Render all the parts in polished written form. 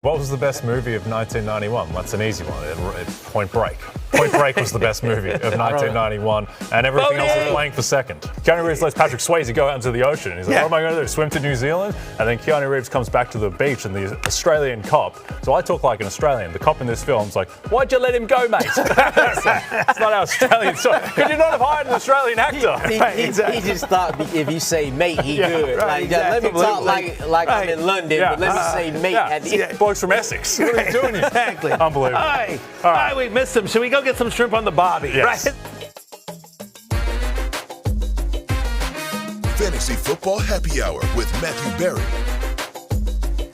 What was the best movie of 1991? That's an easy one. Point Break. Point Break was the best movie of 1991, and everything else was playing for second. Keanu Reeves lets Patrick Swayze go out into the ocean. He's like, what am I going to do? Swim to New Zealand? And then Keanu Reeves comes back to the beach, and the Australian cop. So I talk like an Australian. The cop in this film's like, why'd you let him go, mate? It's not our Australian. So could you not have hired an Australian actor? He just thought if you say mate, he good. Right, let me talk like I'm in London, but let me say mate. Boys from Essex. What are you doing here? Exactly. Unbelievable. All right, we missed him. Should we go get some shrimp on the bobby? Yes. Right? Fantasy Football Happy Hour with Matthew Berry.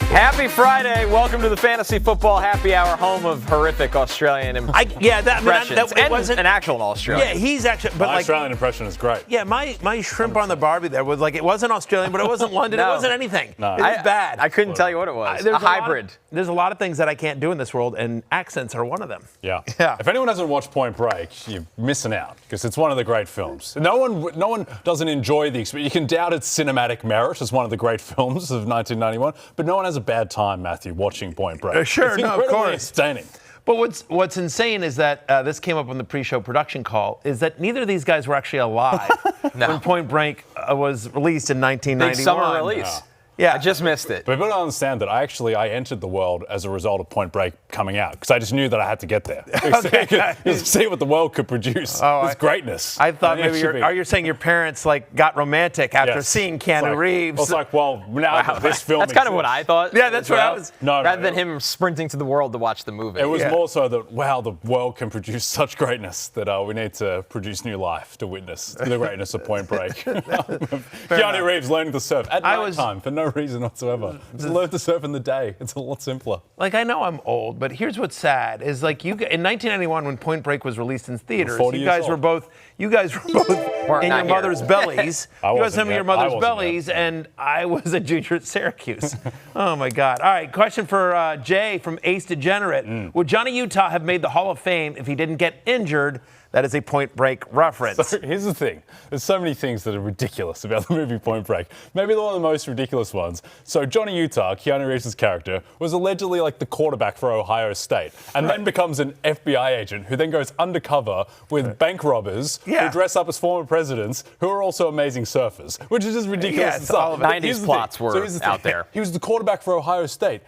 Happy Friday. Welcome to the Fantasy Football Happy Hour, home of horrific Australian impressions. It wasn't an actual Australian. Yeah, he's actually. But My Australian impression is great. Yeah, my shrimp on the barbie there was like, it wasn't Australian, but it wasn't London. No. It wasn't anything. No. It was bad. I couldn't tell you what it was. There's a hybrid. There's a lot of things that I can't do in this world, and accents are one of them. Yeah. Yeah. If anyone hasn't watched Point Break, you're missing out because it's one of the great films. No one doesn't enjoy the experience. You can doubt its cinematic merit as one of the great films of 1991, but no one has a bad time, Matthew, watching Point Break. Sure, it's no, of incredibly course. entertaining. But what's insane is that this came up on the pre-show production call, is that neither of these guys were actually alive when Point Break was released in 1991. Big summer release. Yeah. I just missed it. But you've got to understand that I entered the world as a result of Point Break coming out because I just knew that I had to get there. To see what the world could produce. It's greatness. I thought maybe you're saying your parents got romantic after seeing Keanu Reeves. It's like, well, now this film That's kind of what I thought. Yeah, that's what I was. Rather than him sprinting to the world to watch the movie. It was more so that, wow, the world can produce such greatness that we need to produce new life to witness the greatness of Point Break. Keanu Reeves learning to surf at night time for no reason whatsoever. Just learn to surf in the day. It's a lot simpler. Like, I know I'm old, but here's what's sad is like in 1991 when Point Break was released in theaters, you guys were both in your mother's bellies. You guys were in your mother's bellies, and I was a junior at Syracuse. Oh my God! All right, question for Jay from Ace Degenerate: Would Johnny Utah have made the Hall of Fame if he didn't get injured? That is a Point Break reference. So here's the thing. There's so many things that are ridiculous about the movie Point Break. Maybe one of the most ridiculous ones. So Johnny Utah, Keanu Reeves' character, was allegedly like the quarterback for Ohio State and then becomes an FBI agent who then goes undercover with bank robbers who dress up as former presidents who are also amazing surfers, which is just ridiculous. It's all of it. 90s plots were out there. He was the quarterback for Ohio State.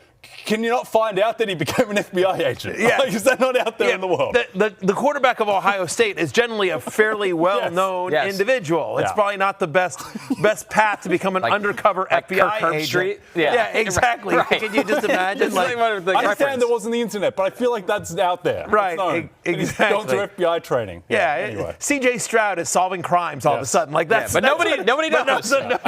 Can you not find out that he became an FBI agent? Yeah. Like, is that not out there in the world? The quarterback of Ohio State is generally a fairly well-known individual. It's probably not the best path to become an undercover FBI Kirk agent. Street? Yeah, exactly. Right. Can you just imagine? I understand there wasn't the internet, but I feel like that's out there. Right, exactly. He's gone through FBI training. Anyway. C.J. Stroud is solving crimes all of a sudden. Like that's, but nobody knows. Nobody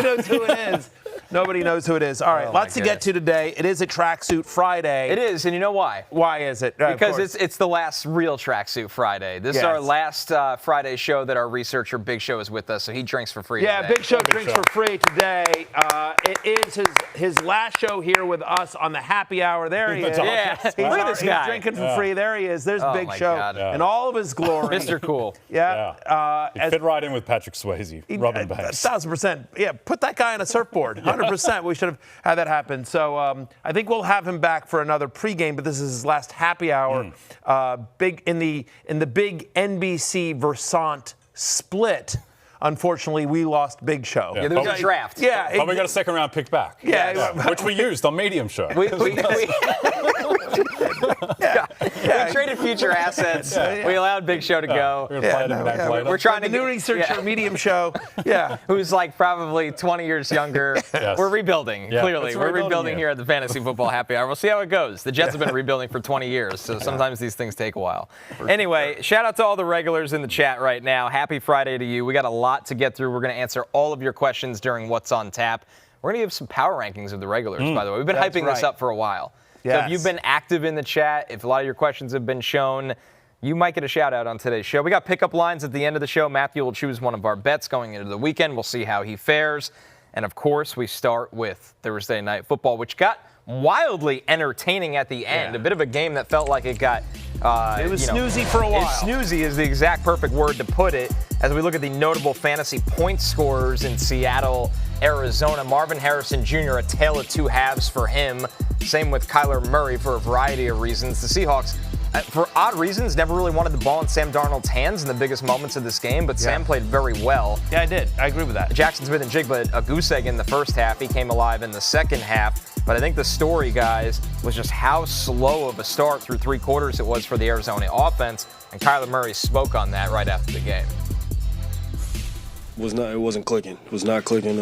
knows who it is. Nobody knows who it is. All right, lots to get to today. It is a Tracksuit Friday. It is, and you know why? Why is it? Because it's the last real Tracksuit Friday. This is our last Friday show that our researcher Big Show is with us, so he drinks for free today. Big Show drinks for free today. It is his last show here with us on the Happy Hour. There he is. Yeah, look at this guy. He's drinking for free. There he is. There's Big Show in all of his glory. Mr. Cool. Yeah. He fit right in with Patrick Swayze, rubbing base. 1,000%. Yeah, put that guy on a surfboard. 100%. We should have had that happen. So I think we'll have him back for another pregame, but this is his last Happy Hour. Big in the big NBC Versant split. Unfortunately, we lost Big Show. Yeah, there was a draft. Yeah. But we got a second-round pick back. Which we used on Medium Show. We traded future assets. We allowed Big Show to go. We're trying to new researcher, Medium Show. Who's like probably 20 years younger. We're rebuilding, clearly. We're rebuilding here at the Fantasy Football Happy Hour. We'll see how it goes. The Jets have been rebuilding for 20 years, so sometimes these things take a while. Anyway, shout out to all the regulars in the chat right now. Happy Friday to you. We got a lot to get through. We're going to answer all of your questions during What's on Tap. We're going to give some power rankings of the regulars, by the way. We've been hyping this up for a while. So if you've been active in the chat, if a lot of your questions have been shown, you might get a shout out on today's show. We got pickup lines at the end of the show. Matthew will choose one of our bets going into the weekend. We'll see how he fares. And of course, we start with Thursday Night Football, which got wildly entertaining at the end. A bit of a game that felt like it got it was snoozy for a while. Snoozy is the exact perfect word to put it as we look at the notable fantasy point scorers in Seattle Arizona. Marvin Harrison Jr., a tale of two halves for him. Same with Kyler Murray for a variety of reasons. The Seahawks, for odd reasons, never really wanted the ball in Sam Darnold's hands in the biggest moments of this game, but Sam played very well. Yeah, I did. I agree with that. Jackson Smith and Jigba, a goose egg in the first half. He came alive in the second half. But I think the story, guys, was just how slow of a start through three quarters it was for the Arizona offense, and Kyler Murray spoke on that right after the game. It wasn't clicking. It was not clicking.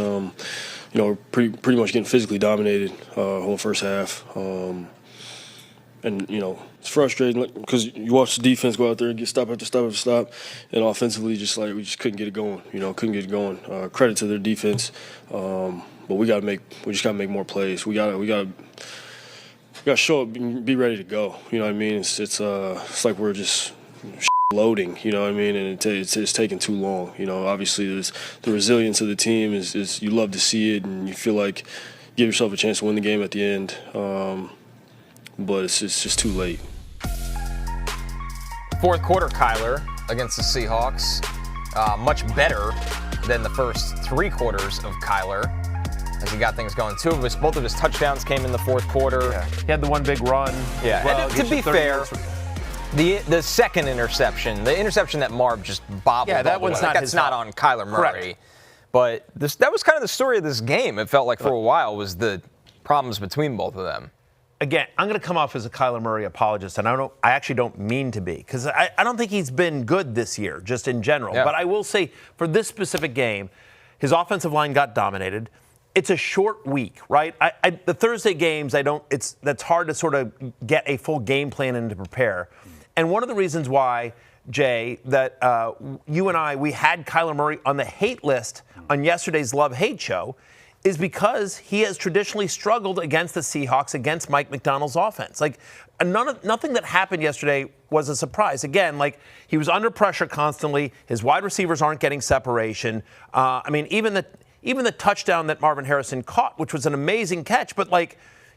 Pretty much getting physically dominated whole first half. And it's frustrating because you watch the defense go out there and get stop after stop after stop, and offensively we just couldn't get it going. Couldn't get it going. Credit to their defense, but we just gotta make more plays. We gotta show up, and be ready to go. You know what I mean? It's like we're just loading. You know what I mean? And it's taking too long. Obviously the resilience of the team is you love to see it, and you feel like give yourself a chance to win the game at the end. But it's just too late. Fourth quarter, Kyler against the Seahawks, much better than the first three quarters of Kyler as he got things going. Both of his touchdowns came in the fourth quarter. Yeah. He had the one big run. Yeah, well. And to be fair, the second interception, the interception that Marv just bobbled. Yeah, that's not on Kyler Murray. Correct. But that was kind of the story of this game. It felt like for a while was the problems between both of them. Again, I'm going to come off as a Kyler Murray apologist, and I actually don't mean to be, because I don't think he's been good this year, just in general. Yeah. But I will say, for this specific game, his offensive line got dominated. It's a short week, right? The Thursday games, that's hard to sort of get a full game plan in to prepare. And one of the reasons why, Jay, that you and we had Kyler Murray on the hate list on yesterday's Love-Hate show is because he has traditionally struggled against the Seahawks, against Mike McDonald's offense. Like, nothing that happened yesterday was a surprise. Again, he was under pressure constantly. His wide receivers aren't getting separation. Even the touchdown that Marvin Harrison caught, which was an amazing catch, but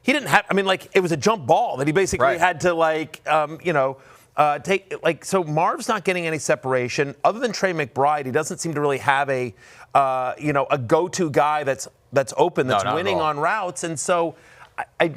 he didn't have. It was a jump ball that he basically had to take. So Marv's not getting any separation other than Trey McBride. He doesn't seem to really have a go-to guy that's open, that's winning on routes. And so I'm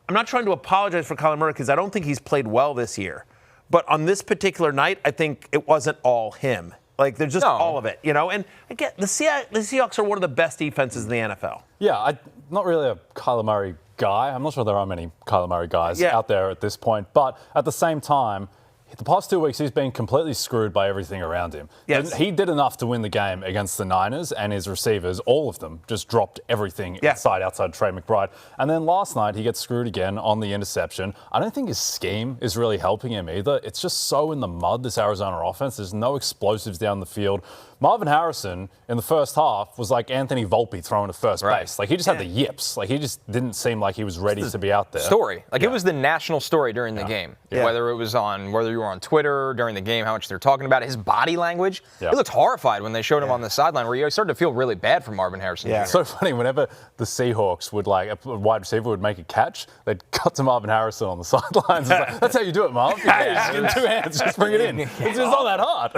not trying to apologize for Kyler Murray because I don't think he's played well this year. But on this particular night, I think it wasn't all him. There's just all of it, And again, the Seahawks are one of the best defenses in the NFL. Yeah, I'm not really a Kyler Murray guy. I'm not sure there are many Kyler Murray guys out there at this point. But at the same time, the past 2 weeks, he's been completely screwed by everything around him. Yes. He did enough to win the game against the Niners, and his receivers, all of them, just dropped everything outside Trey McBride. And then last night, he gets screwed again on the interception. I don't think his scheme is really helping him either. It's just so in the mud, this Arizona offense. There's no explosives down the field. Marvin Harrison, in the first half, was like Anthony Volpe throwing to first base. He just had the yips. He just didn't seem like he was ready to be out there. Story. It was the national story during the game. Yeah. Whether you were on Twitter during the game, how much they're talking about it. His body language. Yeah. He looked horrified when they showed him on the sideline, where you started to feel really bad for Marvin Harrison Jr. It's so funny. Whenever the Seahawks would, a wide receiver would make a catch, they'd cut to Marvin Harrison on the sidelines. That's how you do it, Marv. Just in 2 hands, just bring it in. It's just not that hard.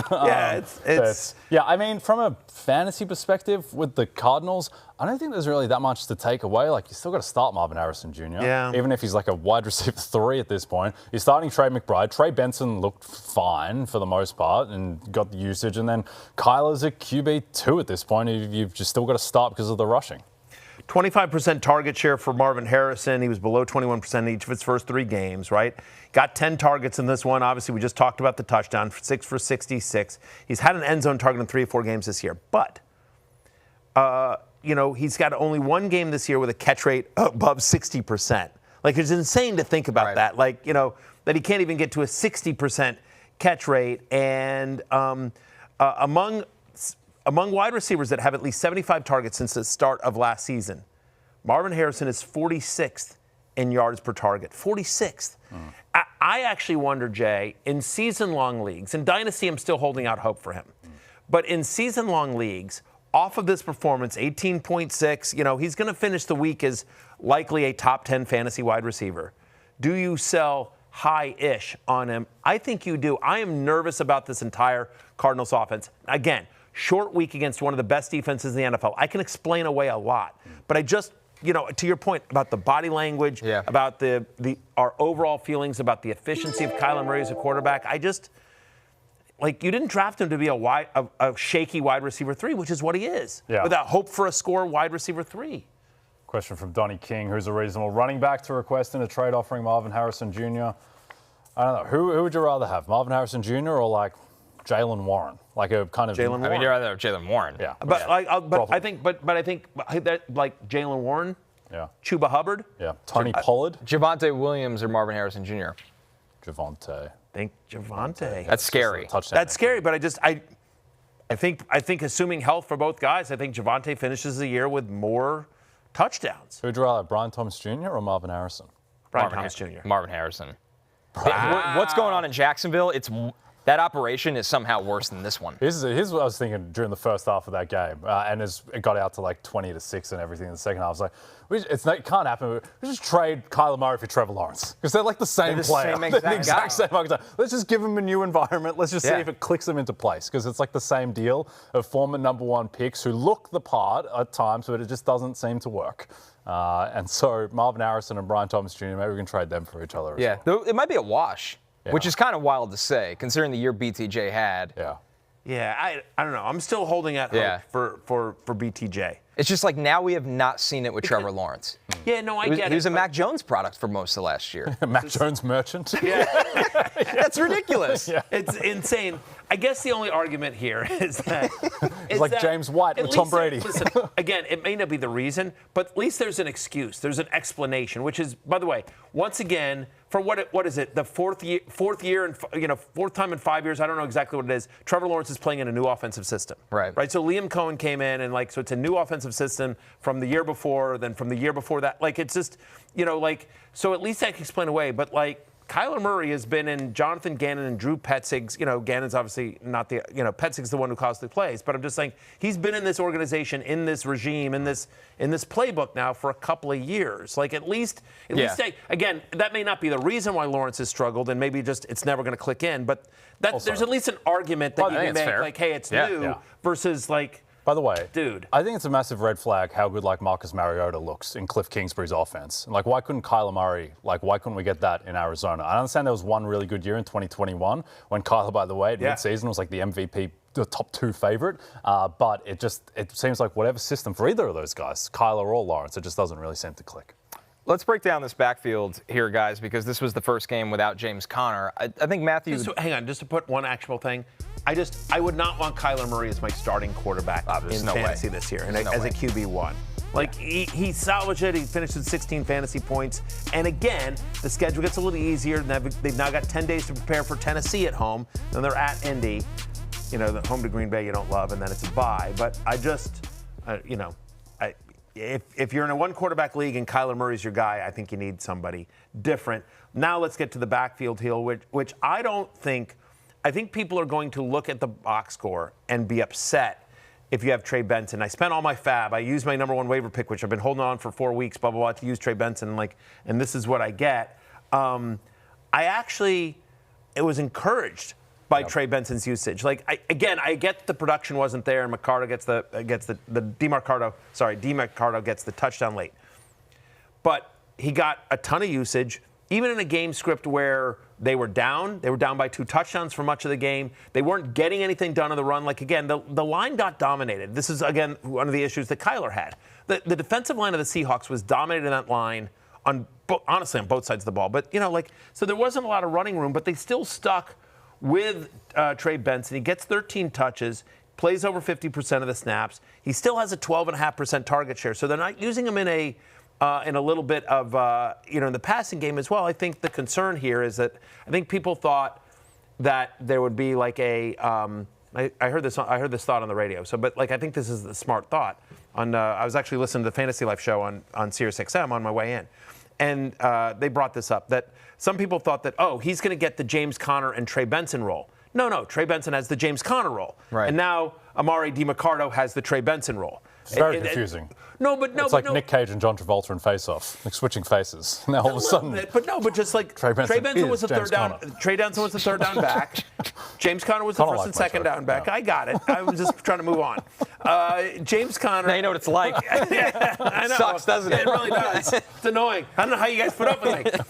From a fantasy perspective with the Cardinals, I don't think there's really that much to take away. You still got to start Marvin Harrison Jr. Yeah. Even if he's a wide receiver 3 at this point. You're starting Trey McBride. Trey Benson looked fine for the most part and got the usage. And then Kyler's a QB2 at this point. You've just still got to start because of the rushing. 25% target share for Marvin Harrison. He was below 21% in each of his first 3 games, right? Got 10 targets in this one. Obviously, we just talked about the touchdown, 6 for 66. He's had an end zone target in 3 or 4 games this year. But, he's got only 1 game this year with a catch rate above 60%. It's insane to think about that. That he can't even get to a 60% catch rate. And among wide receivers that have at least 75 targets since the start of last season, Marvin Harrison is 46th in yards per target. 46th. I actually wonder, Jay, in season-long leagues, in Dynasty I'm still holding out hope for him, but in season-long leagues, off of this performance, 18.6, he's going to finish the week as likely a top 10 fantasy wide receiver. Do you sell high-ish on him? I think you do. I am nervous about this entire Cardinals offense. Again, short week against one of the best defenses in the NFL. I can explain away a lot, but I just, to your point about the body language, about our overall feelings about the efficiency of Kyler Murray as a quarterback, you didn't draft him to be a shaky wide receiver 3, which is what he is, without hope for a score wide receiver 3. Question from Donnie King, who's a reasonable running back to request in a trade offering Marvin Harrison Jr. I don't know. Who would you rather have, Marvin Harrison Jr. or Jaylen Warren? Like a kind of Jaylen Warren. I mean, you'd rather have Jaylen Warren. Yeah. I think that Jaylen Warren, Chuba Hubbard, Tony Pollard, Javonte Williams or Marvin Harrison Jr. Javonte. I think Javonte. That's scary. That's scary, but I think assuming health for both guys, I think Javonte finishes the year with more touchdowns. Who'd you rather, Brian Thomas Jr. or Marvin Harrison? Brian Thomas Jr. Marvin Harrison. What's going on in Jacksonville? That operation is somehow worse than this one. Here's what I was thinking during the first half of that game, and it got out to 20-6 and everything in the second half. I was like, it can't happen. We just trade Kyler Murray for Trevor Lawrence because they're the same player. They're the exact same guy. Let's just give him a new environment. Let's just see if it clicks them into place because it's the same deal of former number 1 picks who look the part at times, but it just doesn't seem to work. And so Marvin Harrison and Brian Thomas Jr., maybe we can trade them for each other as well. It might be a wash. Yeah. Which is kind of wild to say, considering the year BTJ had. Yeah, I don't know. I'm still holding out hope for BTJ. It's just now we have not seen it with Trevor Lawrence. Yeah, no, I get it. He was a Mac Jones product for most of last year. Mac Jones merchant? Yeah. That's ridiculous. It's insane. I guess the only argument here is that... It's James White with Tom Brady. Listen, again, it may not be the reason, but at least there's an excuse. There's an explanation, which is, by the way, once again, for what is it? The fourth time in 5 years, I don't know exactly what it is, Trevor Lawrence is playing in a new offensive system. Right. So Liam Cohen came in, and so it's a new offensive system from the year before, then from the year before that. It's just, so at least that can explain away. But, Kyler Murray has been in Jonathan Gannon and Drew Petzig's. Gannon's obviously not the, Petzig's the one who calls the plays. But I'm just saying he's been in this organization, in this regime, in this playbook now for a couple of years. At least, again, that may not be the reason why Lawrence has struggled, and maybe just it's never going to click in. But there's at least an argument that you can make, hey, it's new versus By the way, dude, I think it's a massive red flag how good Marcus Mariota looks in Cliff Kingsbury's offense. And why couldn't Kyler Murray, why couldn't we get that in Arizona? I understand there was one really good year in 2021 when Kyler, by the way, at midseason was the MVP, the top 2 favorite. But it seems like whatever system for either of those guys, Kyler or Lawrence, it just doesn't really seem to click. Let's break down this backfield here, guys, because this was the first game without James Conner. I think Matthew... Hang on, just to put one actual thing. I would not want Kyler Murray as my starting quarterback in fantasy this year as a QB1. He salvaged it. He finished with 16 fantasy points. And again, the schedule gets a little easier. They've now got 10 days to prepare for Tennessee at home. Then they're at Indy. The home to Green Bay you don't love, and then it's a bye. But I just, if you're in a 1-quarterback league and Kyler Murray's your guy, I think you need somebody different. Now let's get to the backfield heel, which I don't think... I think people are going to look at the box score and be upset if you have Trey Benson. I spent all my fab. I used my number 1 waiver pick, which I've been holding on for 4 weeks, blah, blah, blah, to use Trey Benson, and this is what I get. I was encouraged by Trey Benson's usage. I get the production wasn't there, and DeMarcado gets the touchdown late. But he got a ton of usage, even in a game script where they were down by 2 touchdowns for much of the game. They weren't getting anything done on the run. The line got dominated. This is, again, one of the issues that Kyler had. The defensive line of the Seahawks was dominating that line honestly on both sides of the ball. But, so there wasn't a lot of running room, but they still stuck with Trey Benson. He gets 13 touches, plays over 50% of the snaps. He still has a 12.5% target share. So they're not using him in a little bit of, in the passing game as well. I think the concern here is that I think people thought that there would be I heard this thought on the radio. But I think this is the smart thought. I was actually listening to the Fantasy Life show on Sirius XM on my way in. And they brought this up, that some people thought that, he's going to get the James Conner and Trey Benson role. No, Trey Benson has the James Conner role. Right. And now Amari DiMarcado has the Trey Benson role. It's very confusing. It's like Nick Cage and John Travolta in Face Off, like switching faces. Now all of a sudden. But just like Trey Benson was the third down. Trey Benson was the third down back. James Conner was the first and second down back. I got it. I was just trying to move on. James Conner. Now you know what it's like. Yeah, I know. Sucks, doesn't it? It really does. It's annoying. I don't know how you guys put up with it.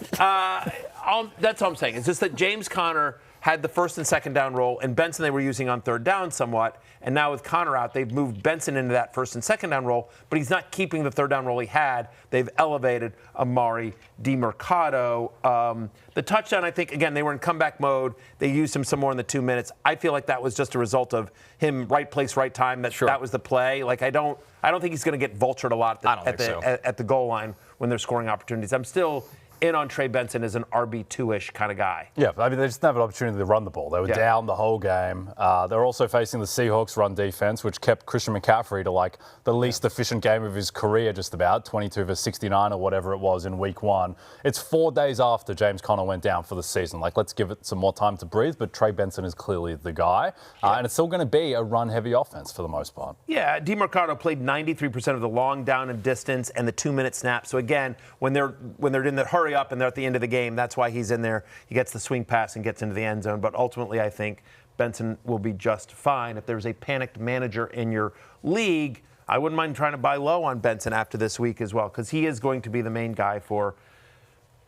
That's all I'm saying. It's just that James Conner had the first and second down role, and Benson they were using on third down somewhat. And now with Conner out, they've moved Benson into that first and second down role, but he's not keeping the third down role he had. They've elevated Amari DiMercato. The touchdown, I think, again, they were in comeback mode. They used him some more in the 2 minutes. I feel like that was just a result of him right place, right time. That was the play. Like I don't think he's going to get vultured a lot at the goal line when they're scoring opportunities. I'm still in on Trey Benson as an RB2-ish kind of guy. Yeah, I mean, they just didn't have an opportunity to run the ball. They were down the whole game. They were also facing the Seahawks run defense, which kept Christian McCaffrey to like the least efficient game of his career, just about 22 for 69 or whatever it was in week 1. It's 4 days after James Conner went down for the season. Like, let's give it some more time to breathe, but Trey Benson is clearly the guy. And it's still going to be a run-heavy offense for the most part. Yeah, DiMercato played 93% of the long down and distance and the 2-minute snap. So again, when they're in the hurry up and they're at the end of the game, that's why he's in there. He gets the swing pass and gets into the end zone. But ultimately, I think Benson will be just fine. If there's a panicked manager in your league, I wouldn't mind trying to buy low on Benson after this week as well, because he is going to be the main guy for,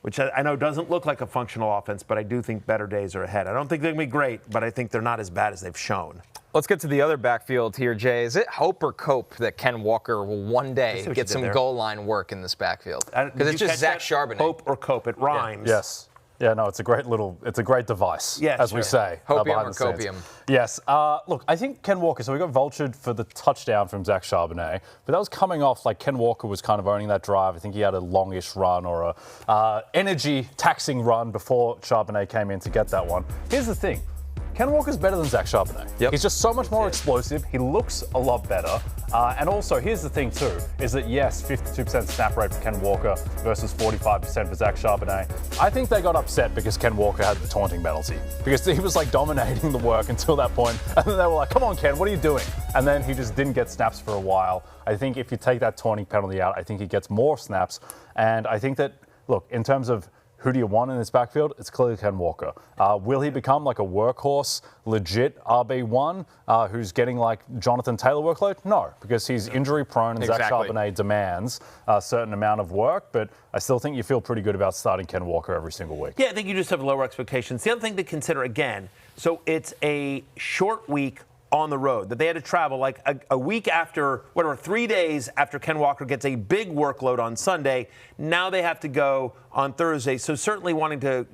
which I know doesn't look like a functional offense, but I do think better days are ahead. I don't think they're going to be great, but I think they're not as bad as they've shown. Let's get to the other backfield here, Jay. Is it hope or cope that Ken Walker will one day get some goal line work in this backfield? Because it's just Zach Charbonnet. Hope or cope, it rhymes. Yes. Yeah, no, it's a great device, as we say. Hopium or copium? Yes. Look, I think Ken Walker, so we got vultured for the touchdown from Zach Charbonnet, but that was coming off like Ken Walker was kind of owning that drive. I think he had a longish run or a energy-taxing run before Charbonnet came in to get that one. Here's the thing. Ken Walker's better than Zach Charbonnet. Yep. He's just so much more explosive. He looks a lot better. And also, here's the thing, too, is that, yes, 52% snap rate for Ken Walker versus 45% for Zach Charbonnet. I think they got upset because Ken Walker had the taunting penalty. Because he was, like, dominating the work until that point. And then they were like, come on, Ken, what are you doing? And then he just didn't get snaps for a while. I think if you take that taunting penalty out, I think he gets more snaps. And I think that, look, in terms of who do you want in this backfield? It's clearly Ken Walker. Will he become like a workhorse, legit RB1 who's getting like Jonathan Taylor workload? No, because he's injury prone and Zach Charbonnet demands a certain amount of work. But I still think you feel pretty good about starting Ken Walker every single week. Yeah, I think you just have lower expectations. The other thing to consider again, so it's a short week on the road, that they had to travel like a week after, 3 days after Ken Walker gets a big workload on Sunday. Now they have to go on Thursday. So certainly wanting to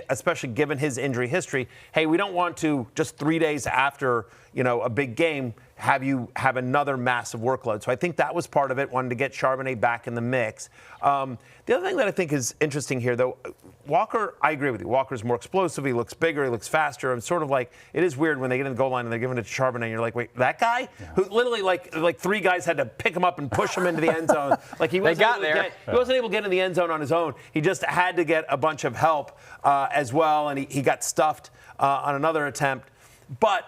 especially given his injury history, hey, we don't want to just 3 days after, a big game, have you have another massive workload. So I think that was part of it, wanting to get Charbonnet back in the mix. The other thing that I think is interesting here, though, Walker, I agree with you. Walker's more explosive. He looks bigger. He looks faster. I'm sort of like, it is weird when they get in the goal line and they're giving it to Charbonnet, and you're like, wait, that guy? Yeah. Who literally, like 3 guys had to pick him up and push him into the end zone. Like he wasn't able to get in the end zone on his own. He just had to get a bunch of help as well, and he got stuffed on another attempt. But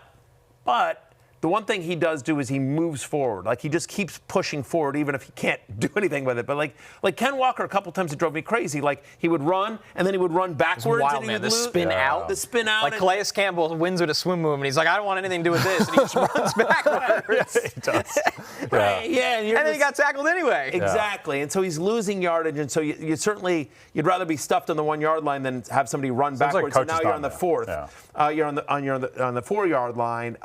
the one thing he does do is he moves forward. Like, he just keeps pushing forward, even if he can't do anything with it. But, like Ken Walker, a couple times it drove me crazy. Like, he would run, and then he would run backwards. Wild, and he man. would The spin out. The spin out. Like, Calais Campbell wins with a swim move, and he's like, I don't want anything to do with this. And he just runs backwards. He does. Right, yeah. And then he got tackled anyway. Exactly. And so he's losing yardage. And so you'd rather be stuffed on the 1 yard line than have somebody run backwards. Like so now you're on the 4th. Yeah. You're on the 4 yard line.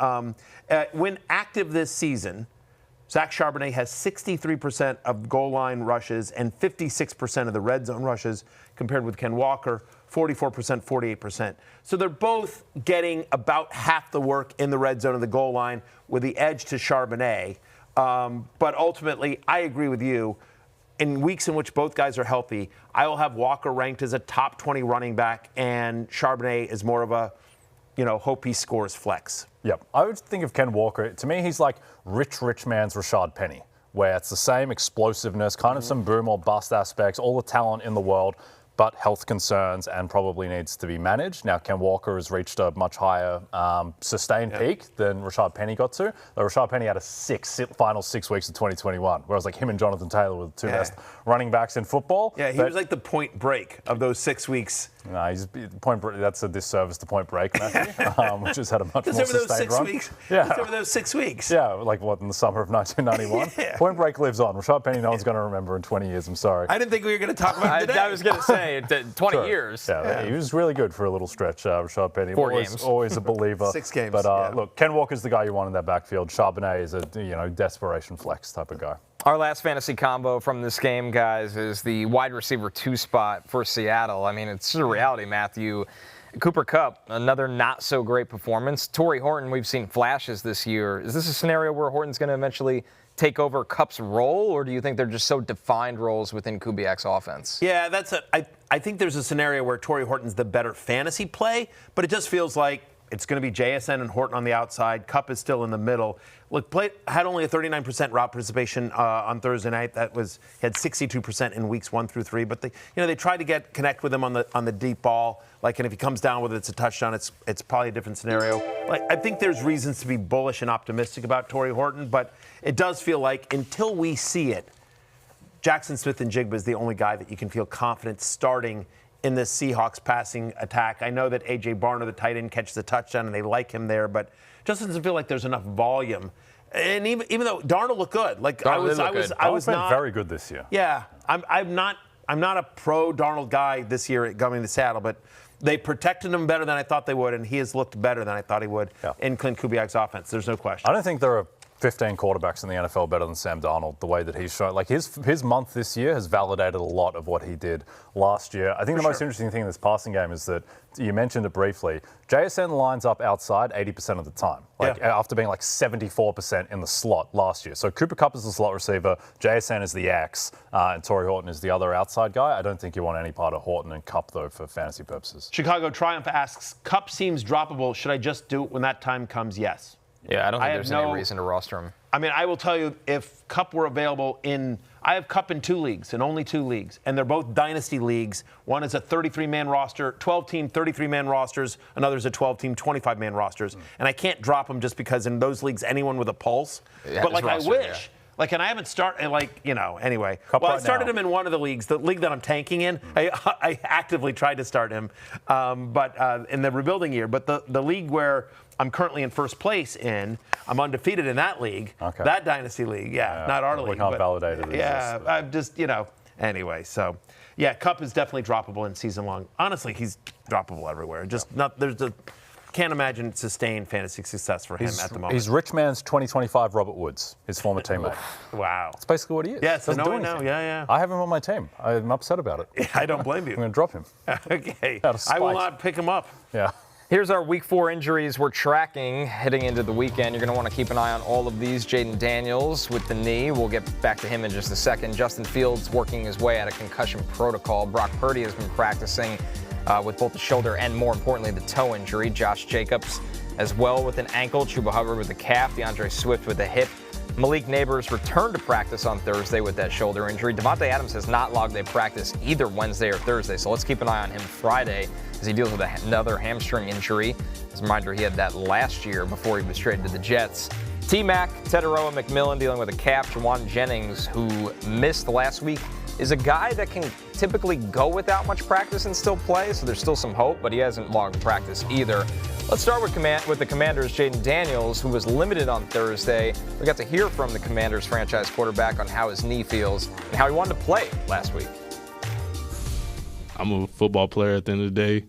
When active this season, Zach Charbonnet has 63% of goal line rushes and 56% of the red zone rushes, compared with Ken Walker, 44%, 48%. So they're both getting about half the work in the red zone of the goal line, with the edge to Charbonnet. But ultimately, I agree with you. In weeks in which both guys are healthy, I will have Walker ranked as a top 20 running back, and Charbonnet is more of a, hope he scores flex. Yep. I would think of Ken Walker, to me, he's like rich man's Rashad Penny, where it's the same explosiveness, kind of some boom or bust aspects, all the talent in the world, but health concerns and probably needs to be managed. Now, Ken Walker has reached a much higher sustained peak than Rashad Penny got to. Rashad Penny had a final 6 weeks of 2021, whereas like him and Jonathan Taylor were the two best running backs in football. Yeah, he was like the Point Break of those 6 weeks. No, that's a disservice to Point Break, Matthew, which has had a much more sustained run. Just over those 6 weeks. Yeah, like what, in the summer of 1991? Point Break lives on. Rashad Penny, no one's going to remember in 20 years. I'm sorry. I didn't think we were going to talk about it today. I was going to say 20 years. Yeah, he was really good for a little stretch, Rashad Penny. 4 games. Always a believer. 6 games. But look, Ken Walker's the guy you want in that backfield. Charbonnet is a desperation flex type of guy. Our last fantasy combo from this game, guys, is the wide receiver 2 spot for Seattle. I mean, it's just a reality, Matthew. Cooper Kupp, another not so great performance. Tory Horton, we've seen flashes this year. Is this a scenario where Horton's going to eventually take over Kupp's role, or do you think they're just so defined roles within Kubiak's offense? Yeah, I think there's a scenario where Tory Horton's the better fantasy play, but it just feels like it's going to be JSN and Horton on the outside. Kupp is still in the middle. Look, had only a 39% route participation on Thursday night. He had 62% in weeks 1 through 3. But they tried to connect with him on the deep ball. And if he comes down with it, it's a touchdown. It's probably a different scenario. I think there's reasons to be bullish and optimistic about Tory Horton, but it does feel like until we see it, Jackson Smith-Njigba is the only guy that you can feel confident starting in this Seahawks passing attack. I know that A.J. Barner, the tight end, catches a touchdown, and they like him there, but just doesn't feel like there's enough volume. And even though Darnold looked good, I was not very good this year. Yeah, I'm not a pro Darnold guy this year at coming to Seattle, but they protected him better than I thought they would, and he has looked better than I thought he would in Clint Kubiak's offense. There's no question. I don't think there are 15 quarterbacks in the NFL better than Sam Darnold, the way that he's shown. Like his month this year has validated a lot of what he did last year. I think the most interesting thing in this passing game is that, you mentioned it briefly, JSN lines up outside 80% of the time, after being 74% in the slot last year. So Cooper Kupp is the slot receiver, JSN is the X, and Tory Horton is the other outside guy. I don't think you want any part of Horton and Kupp, though, for fantasy purposes. Chicago Triumph asks, Kupp seems droppable. Should I just do it when that time comes? Yes. Yeah, I don't think there's any reason to roster him. I mean, I will tell you, if Kupp were available I have Kupp in 2 leagues, and only 2 leagues, and they're both dynasty leagues. One is a 33-man roster, 12-team, 33-man rosters. Another's a 12-team, 25-man rosters. And I can't drop them just because in those leagues, anyone with a pulse. Yeah, but I wish. Yeah. And I haven't started, anyway. Kupp I started him in one of the leagues, the league that I'm tanking in. I actively tried to start him, but in the rebuilding year. But the league where I'm currently in first place I'm undefeated in that league. Okay. That dynasty league, not our league. We can't validate it. Yeah, I'm just, anyway. So, yeah, Kupp is definitely droppable in season long. Honestly, he's droppable everywhere. Can't imagine sustained fantasy success for him at the moment. He's rich man's 2025 Robert Woods, his former teammate. Wow. That's basically what he is. Yeah, it's no. Yeah. I have him on my team. I'm upset about it. Yeah, I don't blame you. I'm going to drop him. Okay. I will not pick him up. Yeah. Here's our Week 4 injuries we're tracking heading into the weekend. You're going to want to keep an eye on all of these. Jayden Daniels with the knee. We'll get back to him in just a second. Justin Fields working his way out of concussion protocol. Brock Purdy has been practicing with both the shoulder and, more importantly, the toe injury. Josh Jacobs as well with an ankle. Chuba Hubbard with a calf. DeAndre Swift with a hip. Malik Nabers returned to practice on Thursday with that shoulder injury. Davante Adams has not logged a practice either Wednesday or Thursday, so let's keep an eye on him Friday as he deals with another hamstring injury. As a reminder, he had that last year before he was traded to the Jets. T-Mac, Teteroa McMillan dealing with a calf. Jawan Jennings, who missed last week, is a guy that can typically go without much practice and still play, so there's still some hope, but he hasn't logged practice either. Let's start with the Commanders' Jayden Daniels, who was limited on Thursday. We got to hear from the Commanders' franchise quarterback on how his knee feels and how he wanted to play last week. I'm a football player at the end of the day.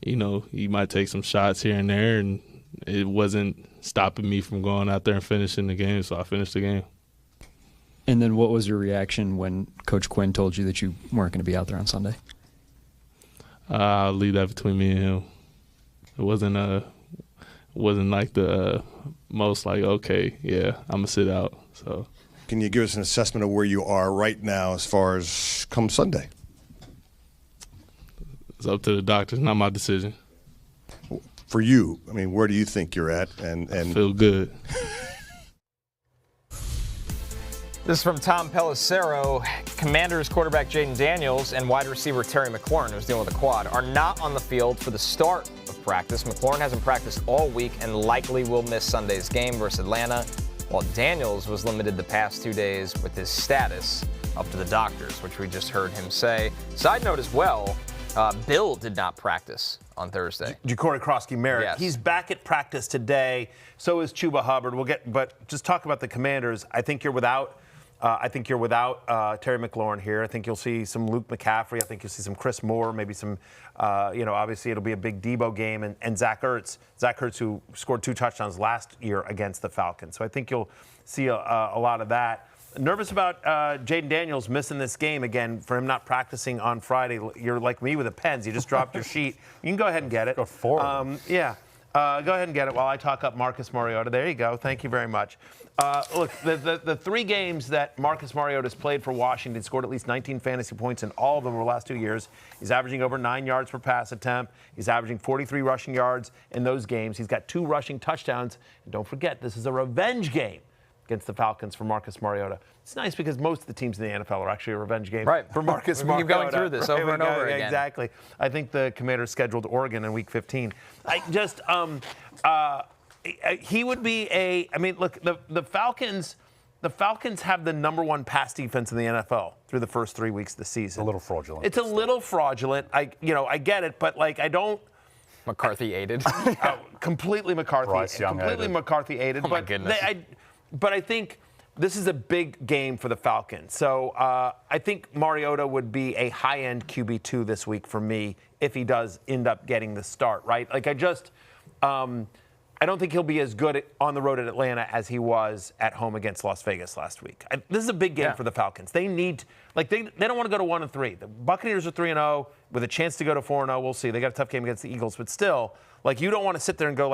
You might take some shots here and there, and it wasn't stopping me from going out there and finishing the game, so I finished the game. And then what was your reaction when Coach Quinn told you that you weren't going to be out there on Sunday? I'll leave that between me and him. It wasn't like the most okay, yeah, I'm going to sit out. So, can you give us an assessment of where you are right now as far as come Sunday? It's up to the doctor, not my decision. For you, I mean, where do you think you're at? And I feel good. This is from Tom Pelissero. Commanders quarterback Jayden Daniels and wide receiver Terry McLaurin, who's dealing with a quad, are not on the field for the start of practice. McLaurin hasn't practiced all week and likely will miss Sunday's game versus Atlanta, while Daniels was limited the past 2 days with his status up to the doctors, which we just heard him say. Side note as well, Bill did not practice on Thursday. Ja'Cory Krosky-Merritt. Yes. He's back at practice today. So is Chuba Hubbard. But just talk about the Commanders. I think you're without Terry McLaurin here. I think you'll see some Luke McCaffrey. I think you'll see some Chris Moore, maybe some, obviously it'll be a big Debo game, and Zach Ertz. Zach Ertz, who scored 2 touchdowns last year against the Falcons. So I think you'll see a lot of that. Nervous about Jayden Daniels missing this game again for him not practicing on Friday. You're like me with the pens. You just dropped your sheet. You can go ahead and get it. Go forward. Go ahead and get it while I talk up Marcus Mariota. There you go. Thank you very much. Look, the 3 games that Marcus Mariota's played for Washington, scored at least 19 fantasy points in all of them over the last 2 years. He's averaging over 9 yards per pass attempt. He's averaging 43 rushing yards in those games. He's got 2 rushing touchdowns. And don't forget, this is a revenge game against the Falcons for Marcus Mariota. It's nice because most of the teams in the NFL are actually a revenge game for Marcus Mariota. Keep going through this over and over again. Exactly. I think the Commanders scheduled Oregon in Week 15. He would be the Falcons have the #1 pass defense in the NFL through the first 3 weeks of the season. A little fraudulent. It's a little fraudulent. I get it, but I don't. McCarthy aided. Completely McCarthy. Bryce Young completely aided. McCarthy aided. Oh my goodness. But I think this is a big game for the Falcons. So I think Mariota would be a high-end QB2 this week for me if he does end up getting the start, right? I don't think he'll be as good on the road at Atlanta as he was at home against Las Vegas last week. This is a big game for the Falcons. They need, they don't want to go to 1-3. The Buccaneers are 3-0 with a chance to go to 4-0. We'll see. They got a tough game against the Eagles, but still, you don't want to sit there and go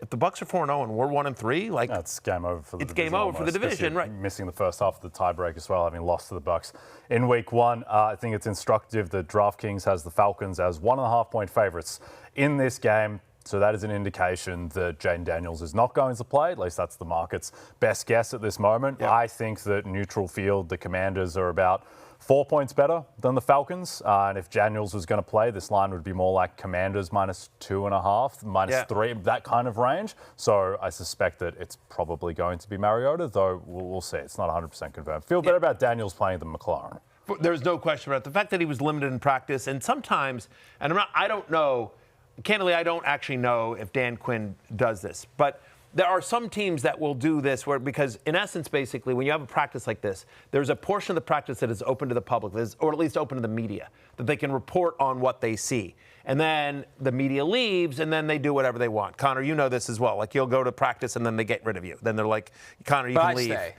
if the Bucs are 4-0 and we're 1-3, that's game over for the division. It's game over for the division, right? Missing the first half of the tiebreak as well, having lost to the Bucs in Week 1. I think it's instructive that DraftKings has the Falcons as 1.5-point favorites in this game. So that is an indication that Jayden Daniels is not going to play. At least that's the market's best guess at this moment. Yep. I think that neutral field, the Commanders are about 4 points better than the Falcons. And if Daniels was going to play, this line would be more like Commanders -2.5, -3, that kind of range. So I suspect that it's probably going to be Mariota, though we'll see. It's not 100% confirmed. Feel better about Daniels playing than McLaurin. There's no question about it. The fact that he was limited in practice, and sometimes, and I don't know, candidly, I don't actually know if Dan Quinn does this, but there are some teams that will do this because in essence, basically, when you have a practice like this, there's a portion of the practice that is open to the public, or at least open to the media, that they can report on what they see. And then the media leaves, and then they do whatever they want. Connor, you know this as well. You'll go to practice, and then they get rid of you. Then they're like, Connor, you can leave. Stay.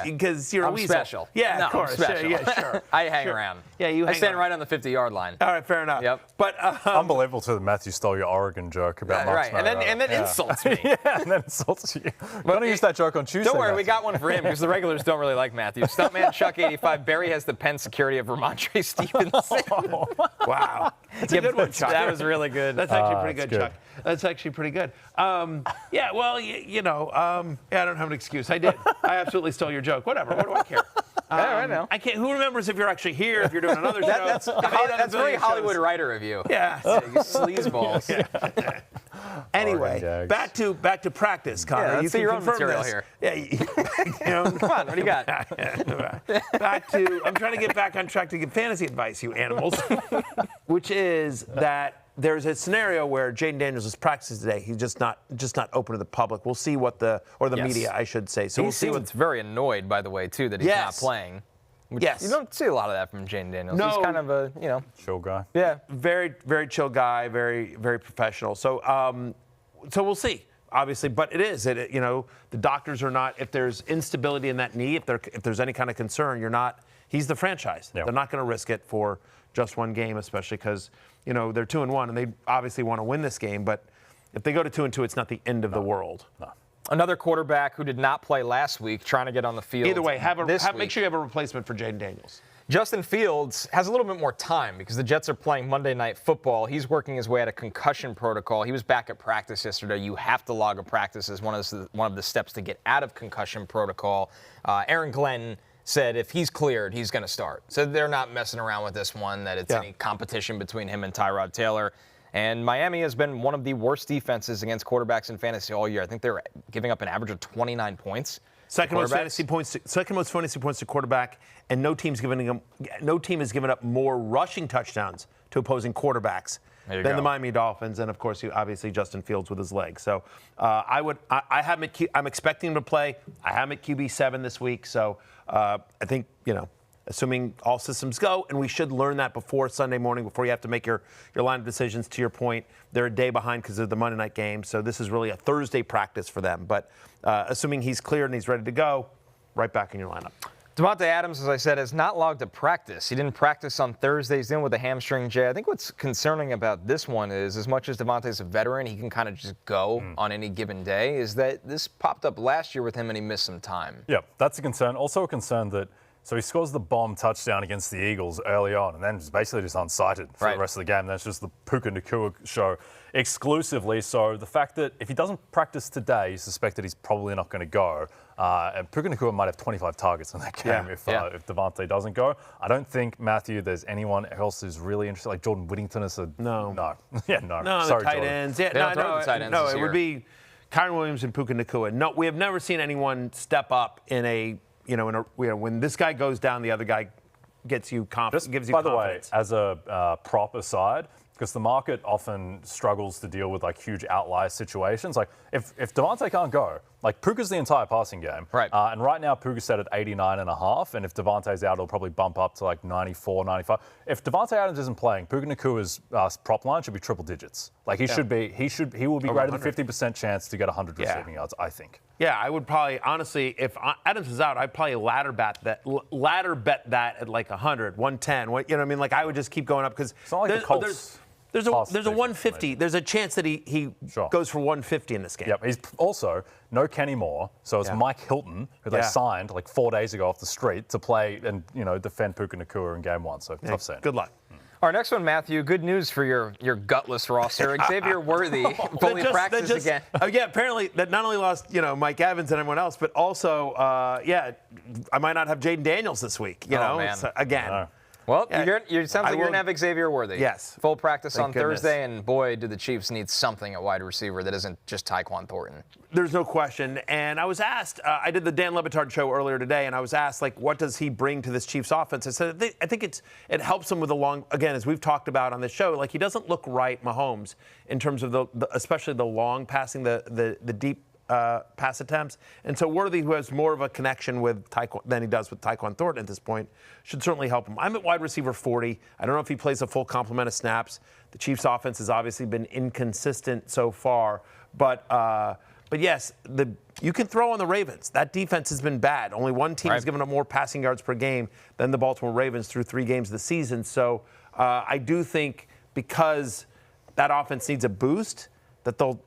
Because you're a weasel. Special. Yeah, no, of course. I'm special. Sure. I hang around. Yeah, you I hang stand around. right on the 50-yard line. All right, fair enough. Yep. But unbelievable too that Matthew stole your Oregon joke about Marcus Mariota. And then insults me. Yeah, and then insults you. I'm going to use that joke on Tuesday. Don't worry, Matthew. we got one for him because the regulars don't really like Matthew. Stuntman Chuck 85. Barry has the pen security of Ramondre Stevenson. Wow. That's a good one, Chuck. That was really good. That's actually pretty good, Chuck. That's actually pretty good. I don't have an excuse. I did. I absolutely stole your joke. Whatever. What do I care? I know. I can't. Who remembers if you're actually here? If you're doing another show? That's very Hollywood writer of you. Yeah. You sleazeballs. Yeah. Anyway, back to practice, Connor. Yeah, let's see your own material this. here. Yeah. Come on. What do you got? I'm trying to get back on track to give fantasy advice, you animals, which is that there's a scenario where Jayden Daniels is practicing today. He's just not open to the public. We'll see what the media, I should say. So he we'll see seems very annoyed, by the way, too, that he's not playing. Yes. You don't see a lot of that from Jayden Daniels. No. He's kind of a, chill guy. Yeah. Very, very chill guy, very, very professional. So we'll see, obviously. But the doctors are not, if there's instability in that knee, if there's any kind of concern, he's the franchise. Yep. They're not going to risk it for just one game, especially because, they're 2-1 and they obviously want to win this game. But if they go to 2-2, it's not the end of the world. No. Another quarterback who did not play last week, trying to get on the field. Either way, make sure you have a replacement for Jayden Daniels. Justin Fields has a little bit more time because the Jets are playing Monday Night Football. He's working his way out of concussion protocol. He was back at practice yesterday. You have to log a practice as one of the steps to get out of concussion protocol. Aaron Glenn said if he's cleared, he's going to start. So they're not messing around with this one, that it's any competition between him and Tyrod Taylor. And Miami has been one of the worst defenses against quarterbacks in fantasy all year. I think they're giving up an average of 29 points. Second most fantasy points to quarterback, and no team has given up more rushing touchdowns to opposing quarterbacks than the Miami Dolphins, and of course, obviously Justin Fields with his legs. So I'm expecting him to play. I have him at QB7 this week. So I think assuming all systems go, and we should learn that before Sunday morning, before you have to make your line of decisions. To your point, they're a day behind because of the Monday night game, so this is really a Thursday practice for them. But assuming he's cleared and he's ready to go, right back in your lineup. Davante Adams, as I said, has not logged a practice. He didn't practice on Thursday. He's dealing with a hamstring, Jay. I think what's concerning about this one is, as much as Davante's a veteran, he can kind of just go on any given day, is that this popped up last year with him and he missed some time. Yeah, that's a concern. Also a concern that so he scores the bomb touchdown against the Eagles early on, and then it's basically just unsighted for the rest of the game. That's just the Puka Nacua show exclusively. So the fact that if he doesn't practice today, you suspect that he's probably not going to go. And Puka Nacua might have 25 targets in that game if Davante doesn't go. I don't think, Matthew, there's anyone else who's really interested. Like Jordan Whittington is a no. No, Sorry, the tight Jordan. ends. Yeah, no, the tight ends it would be Kyron Williams and Puka Nacua. No, we have never seen anyone step up in a. When this guy goes down, the other guy gives you confidence. By the way, as a prop aside, because the market often struggles to deal with like huge outlier situations. Like if Davante can't go, like Puka's the entire passing game. Right. And right now Puka's set at 89.5, and if Davante's out, it'll probably bump up to like 94, 95. If Davante Adams isn't playing, Puka Nacua's prop line should be triple digits. Like he will be greater than 50% chance to get 100 receiving yards, I think. Yeah, I would probably, honestly, if Adams is out, I'd probably ladder bet that at like 100, 110. You know what I mean? Like I would just keep going up because there's a 150. There's a chance that he goes for 150 in this game. Yep. He's also no Kenny Moore, so it's Mike Hilton, who they signed like 4 days ago off the street to play and defend Puka Nacua in game one. So tough scene. Good luck. Our next one, Matthew, good news for your gutless roster. Xavier Worthy fully practiced again. Apparently that not only lost, Mike Evans and everyone else, but also, I might not have Jayden Daniels this week, man. So, again. No. Well, it sounds like you're going to have Xavier Worthy. Yes. Full practice on Thursday, and boy, do the Chiefs need something at wide receiver that isn't just Tyquan Thornton. There's no question. And I was asked, I did the Dan Le Batard show earlier today, and I was asked, like, what does he bring to this Chiefs offense? I said, I think it helps him with the long, again, as we've talked about on this show, like he doesn't look right, Mahomes, in terms of especially the long passing, the deep pass attempts. And so Worthy, who has more of a connection with Tyquan than he does with Tyquan Thornton at this point, should certainly help him. I'm at wide receiver 40. I don't know if he plays a full complement of snaps. The Chiefs' offense has obviously been inconsistent so far. But yes, you can throw on the Ravens. That defense has been bad. Only one team has given up more passing yards per game than the Baltimore Ravens through 3 games of the season. So I do think because that offense needs a boost, that they'll,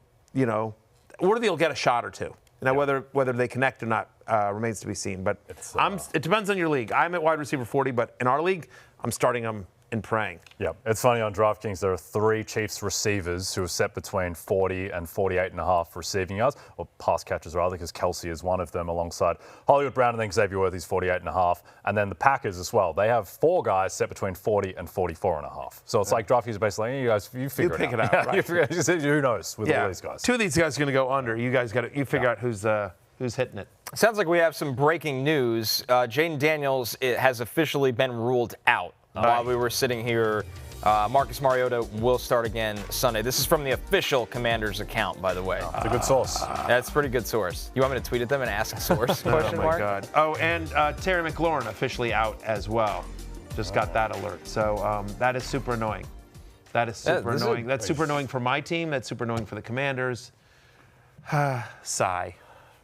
Worthy will get a shot or two. Whether they connect or not remains to be seen. But it depends on your league. I'm at wide receiver 40, but in our league, I'm starting him and praying. Yeah, it's funny on DraftKings there are 3 Chiefs receivers who are set between 40 and 48.5 receiving yards, or pass catchers rather, because Kelsey is one of them alongside Hollywood Brown, and then Xavier Worthy's 48.5, and then the Packers as well. They have 4 guys set between 40 and 44.5. So it's like DraftKings are basically, hey, you guys, you figure it out. It out, right? Who knows with all these guys? 2 of these guys are going to go under. You guys got to figure out who's hitting it. Sounds like we have some breaking news. Jayden Daniels has officially been ruled out. While we were sitting here, Marcus Mariota will start again Sunday. This is from the official Commander's account, by the way. It's a good source. That's a pretty good source. You want me to tweet at them and ask source? Oh, my God. Oh, and Terry McLaurin officially out as well. Just got that alert. So that is super annoying. That is super annoying. That's super annoying for my team. That's super annoying for the Commanders. Sigh.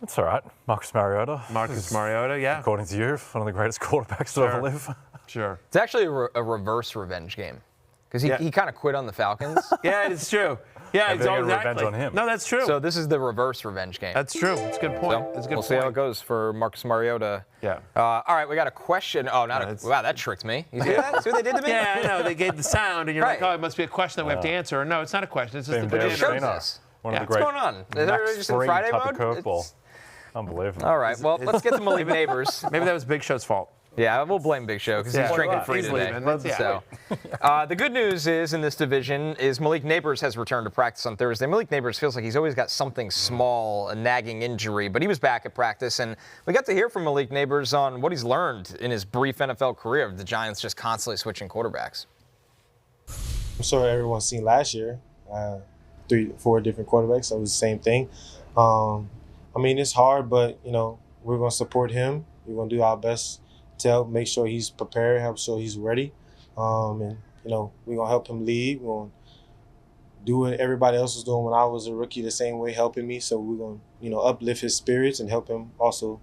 That's all right. Marcus Mariota, yeah. According to you, one of the greatest quarterbacks to ever live. Sure. It's actually a reverse revenge game. Because he kind of quit on the Falcons. Yeah, it's true. Yeah, and exactly. revenge on him. No, that's true. So this is the reverse revenge game. That's true. That's a good point. So That's a good we'll see how it goes for Marcus Mariota. Yeah. All right, we got a question. Oh, wow, that tricked me. You see that? See what they did to me? Yeah, I know. They gave the sound, and you're like, oh, it must be a question that we have to answer. No, it's not a question. It's just the prediction. One of the great What's going on? Is there just in Friday mode? Curveball. Unbelievable. All right, well, let's get to Malik Nabers. Maybe that was Big Show's fault. Yeah, we'll blame Big Show because he's drinking free today. So, the good news is in this division is Malik Nabers has returned to practice on Thursday. Malik Nabers feels like he's always got something small, a nagging injury, but he was back at practice, and we got to hear from Malik Nabers on what he's learned in his brief NFL career of the Giants just constantly switching quarterbacks. I'm sure everyone's seen last year, 3-4 different quarterbacks. That was the same thing. I mean, it's hard, but, we're going to support him. We're going to do our best to help make sure he's prepared, help sure he's ready. And, we're going to help him lead. We're going to do what everybody else was doing when I was a rookie the same way, helping me. So we're going to, uplift his spirits and help him also,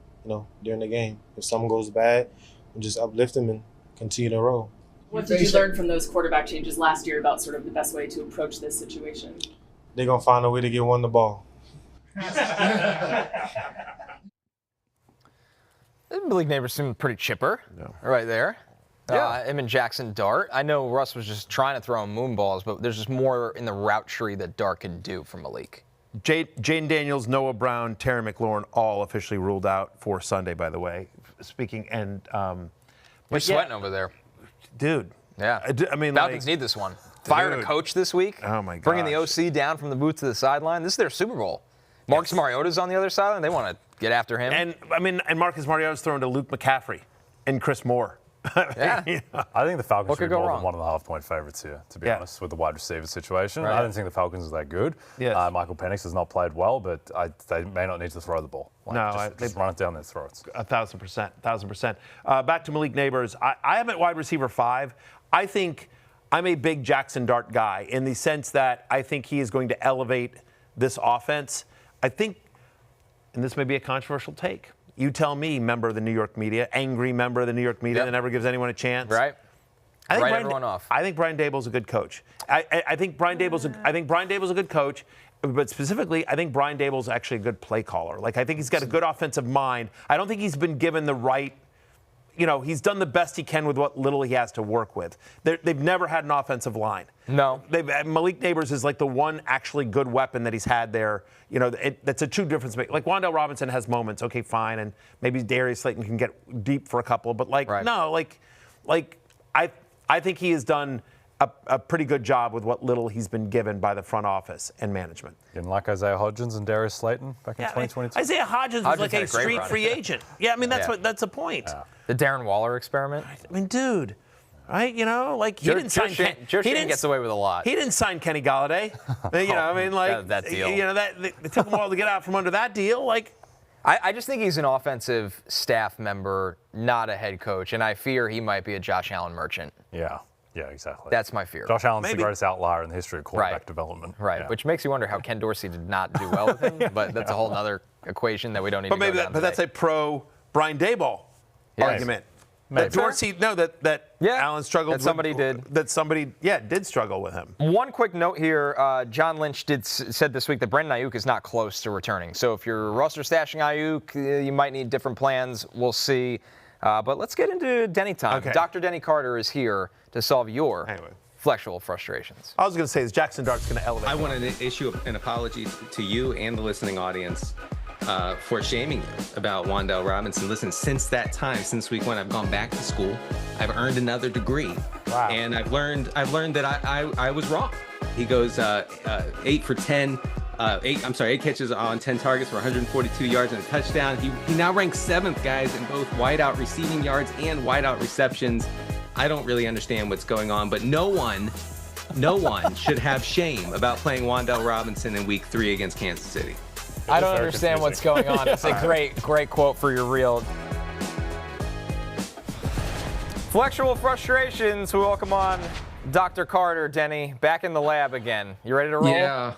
during the game. If something goes bad, we'll just uplift him and continue to roll. What did you learn from those quarterback changes last year about sort of the best way to approach this situation? They're going to find a way to get one the ball. Malik Nabers seemed pretty chipper right there. Yeah. Him and Jackson Dart. I know Russ was just trying to throw him moon balls, but there's just more in the route tree that Dart can do for Malik. Jayden Daniels, Noah Brown, Terry McLaurin all officially ruled out for Sunday, by the way. Speaking, and we're sweating over there. Dude. Yeah. I mean, Falcons need this one. Fired a coach this week. Oh, my God. Bringing the OC down from the booth to the sideline. This is their Super Bowl. Marcus Mariota's on the other sideline. They want to get after him. And Marcus Mariota's thrown to Luke McCaffrey and Chris Moore. I think the Falcons should be more than 1.5-point favorites here, to be honest, with the wide receiver situation. Right. I don't think the Falcons are that good. Yes. Michael Penix has not played well, but they may not need to throw the ball. Just run it down their throats. 1,000%. Back to Malik Nabers. I have at wide receiver 5. I think I'm a big Jackson Dart guy in the sense that I think he is going to elevate this offense. I think, and this may be a controversial take, you tell me, member of the New York media, angry member of the New York media that never gives anyone a chance. Right. Everyone off. I think Brian Daboll's a good coach. I think Brian Daboll's a good coach, but specifically, I think Brian Daboll's actually a good play caller. Like, I think he's got a good offensive mind. I don't think he's been given the right, he's done the best he can with what little he has to work with. They've never had an offensive line. No. Malik Nabers is like the one actually good weapon that he's had there. That's a true difference. Like Wan'Dale Robinson has moments, okay, fine, and maybe Darius Slayton can get deep for a couple, but I think he has done a pretty good job with what little he's been given by the front office and management. Didn't like Isaiah Hodgins and Darius Slayton back in 2022. Isaiah Hodgins was like a street free agent. Yeah, I mean that's the point. Yeah. The Darren Waller experiment. I mean, dude. Right, he didn't sign. Joe Shane gets away with a lot. He didn't sign Kenny Galladay. That deal. It took him a while to get out from under that deal. I just think he's an offensive staff member, not a head coach, and I fear he might be a Josh Allen merchant. Yeah, exactly. That's my fear. Josh Allen's the greatest outlier in the history of quarterback development. Right, which makes you wonder how Ken Dorsey did not do well with him, but that's a whole other equation that we don't need to go down But that's a pro Brian Daboll argument. That Dorsey, Allen struggled with. That somebody did struggle with him. One quick note here. John Lynch said this week that Brandon Ayuk is not close to returning. So if you're roster stashing Ayuk, you might need different plans. We'll see. But let's get into Denny time. Okay. Dr. Denny Carter is here to solve your flexual frustrations. I was going to say, Jackson Dart's going to elevate. I want to issue an apology to you and the listening audience for shaming you about Wan'Dale Robinson. Listen, since that time, since week 1, I've gone back to school. I've earned another degree. Wow. And I've learned that I was wrong. He goes 8 catches on 10 targets for 142 yards and a touchdown. He now ranks 7th, guys, in both wideout receiving yards and wideout receptions. I don't really understand what's going on, but no one should have shame about playing Wan'Dale Robinson in week 3 against Kansas City. I don't understand what's going on. It's a great quote for your reel. Flexual Frustrations. We welcome on Dr. Carter, Denny, back in the lab again. You ready to roll? Yeah.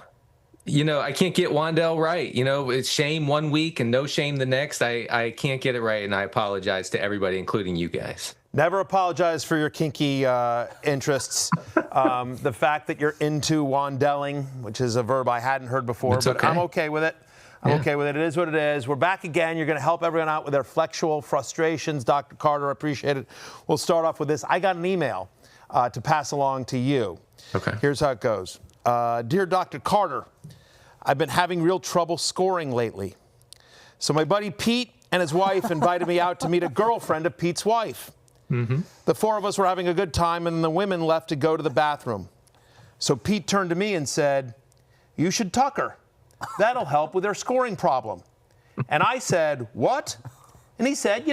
I can't get Wan'Dale right. It's shame one week and no shame the next. I can't get it right, and I apologize to everybody, including you guys. Never apologize for your kinky interests. The fact that you're into wandelling, which is a verb I hadn't heard before, but okay. I'm okay with it. I'm okay with it. It is what it is. We're back again. You're going to help everyone out with their flexual frustrations. Dr. Carter, I appreciate it. We'll start off with this. I got an email to pass along to you. Okay. Here's how it goes. Dear Dr. Carter, I've been having real trouble scoring lately. So my buddy Pete and his wife invited me out to meet a girlfriend of Pete's wife. Mm-hmm. The four of us were having a good time, and the women left to go to the bathroom. So Pete turned to me and said, "You should Tucker. That'll help with their scoring problem." And I said, "What?" And he said,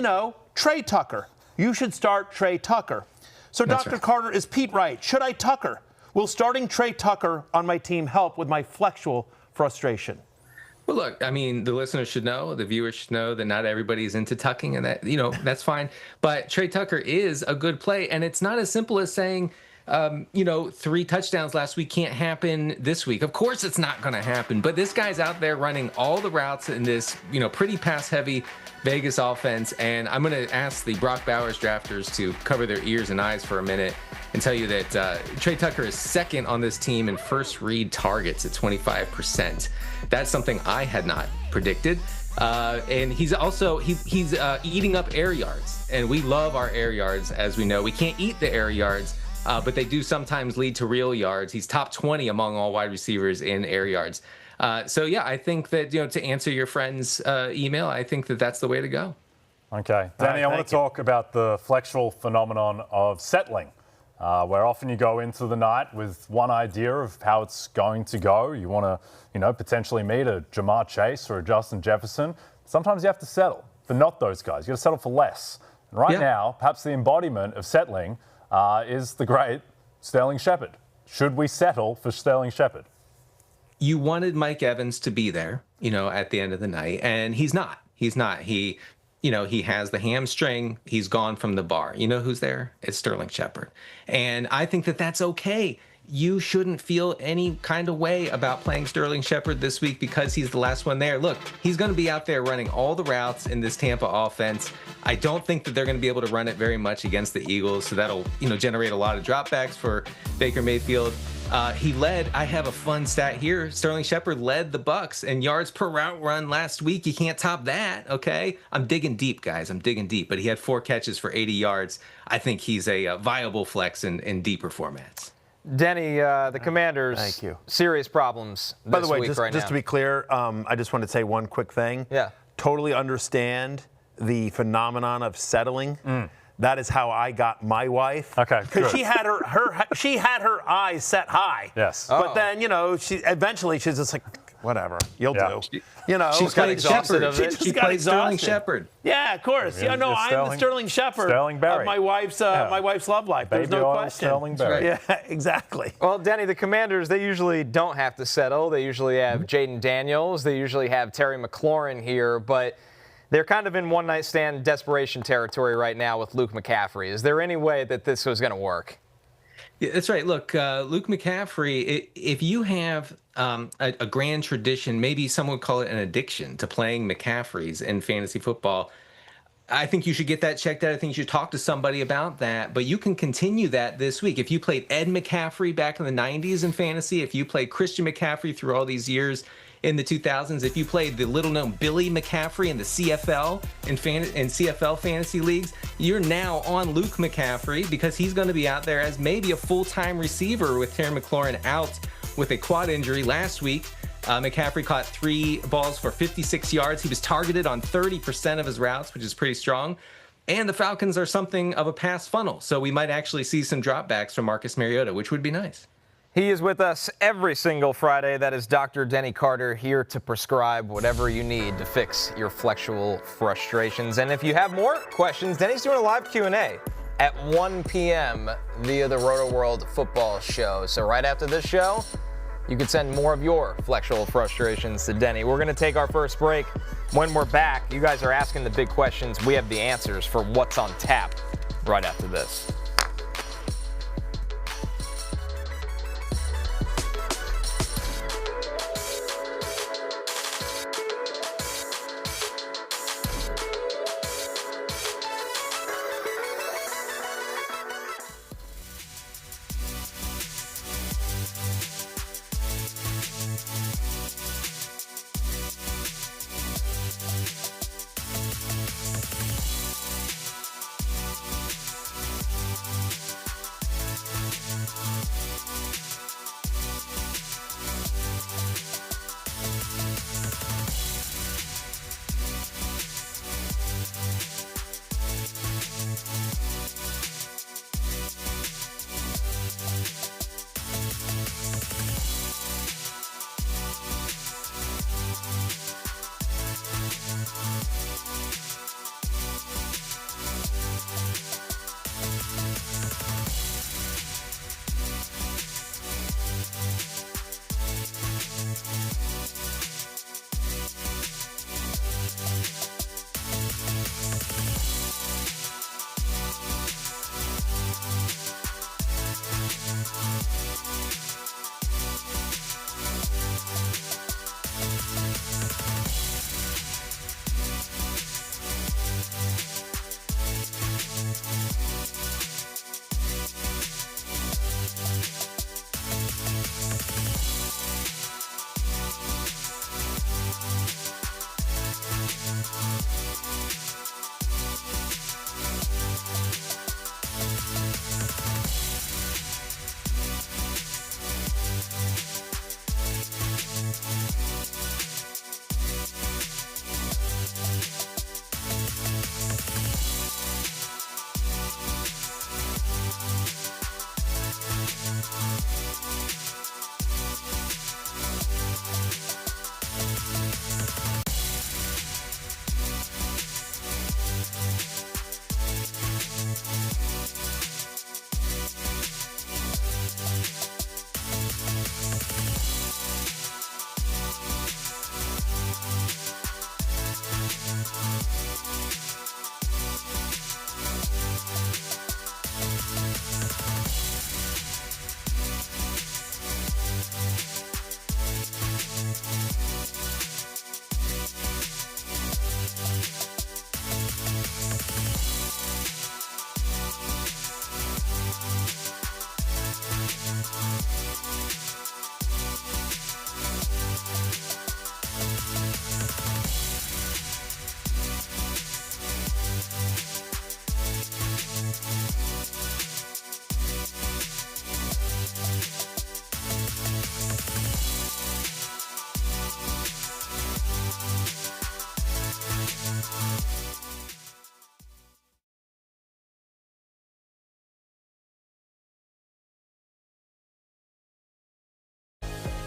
Tre Tucker. You should start Tre Tucker. So Dr. Carter, is Pete right? Should I Tucker? Will starting Tre Tucker on my team help with my flexual frustration? Well, look, I mean, the listeners should know, the viewers should know that not everybody's into tucking, and that, that's fine. But Tre Tucker is a good play, and it's not as simple as saying, 3 touchdowns last week can't happen this week. Of course it's not going to happen, but this guy's out there running all the routes in this, pretty pass-heavy Vegas offense, and I'm going to ask the Brock Bowers drafters to cover their ears and eyes for a minute and tell you that Tre Tucker is second on this team in first read targets at 25%. That's something I had not predicted. And he's also he's eating up air yards, and we love our air yards, as we know. We can't eat the air yards, but they do sometimes lead to real yards. He's top 20 among all wide receivers in air yards. So yeah, I think that to answer your friend's email, I think that that's the way to go. Okay, Danny, I want to talk about the flexual phenomenon of settling. Where often you go into the night with one idea of how it's going to go. You want to, potentially meet a Jamar Chase or a Justin Jefferson. Sometimes you have to settle for not those guys. You got to settle for less. And right now, perhaps the embodiment of settling is the great Sterling Shepard. Should we settle for Sterling Shepard? You wanted Mike Evans to be there, at the end of the night, and he's not. He's not. He has the hamstring. He's gone from the bar. You know who's there? It's Sterling Shepard. And I think that that's okay. You shouldn't feel any kind of way about playing Sterling Shepard this week because he's the last one there. Look, he's going to be out there running all the routes in this Tampa offense. I don't think that they're going to be able to run it very much against the Eagles, so that'll, generate a lot of dropbacks for Baker Mayfield. He led, I have a fun stat here, Sterling Shepard led the Bucs in yards per route run last week. You can't top that, okay? I'm digging deep, guys. I'm digging deep. But he had 4 catches for 80 yards. I think he's a viable flex in deeper formats. Denny, the Commanders, Thank you. Serious problems this By the way, week right just now. to be clear, I just want to say one quick thing. Yeah. Totally understand the phenomenon of settling. That is how I got my wife. Okay, because she had her eyes set high. Yes. But then she's just like, whatever, you'll do. She's got exhausted of it. She plays Sterling Shepard. Yeah, of course. I'm the Sterling Shepard of my wife's love life. There's no question. Sterling Berry. Yeah, exactly. Well, Denny, the Commanders, they usually don't have to settle. They usually have Jayden Daniels. They usually have Terry McLaurin here, but they're kind of in one-night stand desperation territory right now with Luke McCaffrey. Is there any way that this was going to work? Yeah, that's right. Look, Luke McCaffrey, if you have a grand tradition, maybe someone would call it an addiction to playing McCaffreys in fantasy football, I think you should get that checked out. I think you should talk to somebody about that. But you can continue that this week. If you played Ed McCaffrey back in the 90s in fantasy, if you played Christian McCaffrey through all these years in the 2000s, if you played the little-known Billy McCaffrey in the CFL in CFL fantasy leagues, you're now on Luke McCaffrey because he's going to be out there as maybe a full-time receiver with Terry McLaurin out with a quad injury last week. McCaffrey caught 3 balls for 56 yards. He was targeted on 30% of his routes, which is pretty strong. And the Falcons are something of a pass funnel, so we might actually see some dropbacks from Marcus Mariota, which would be nice. He is with us every single Friday. That is Dr. Denny Carter, here to prescribe whatever you need to fix your flexual frustrations. And if you have more questions, Denny's doing a live Q&A at 1 p.m. via the Roto World Football Show. So right after this show, you can send more of your flexual frustrations to Denny. We're going to take our first break. When we're back, you guys are asking the big questions. We have the answers for what's on tap right after this.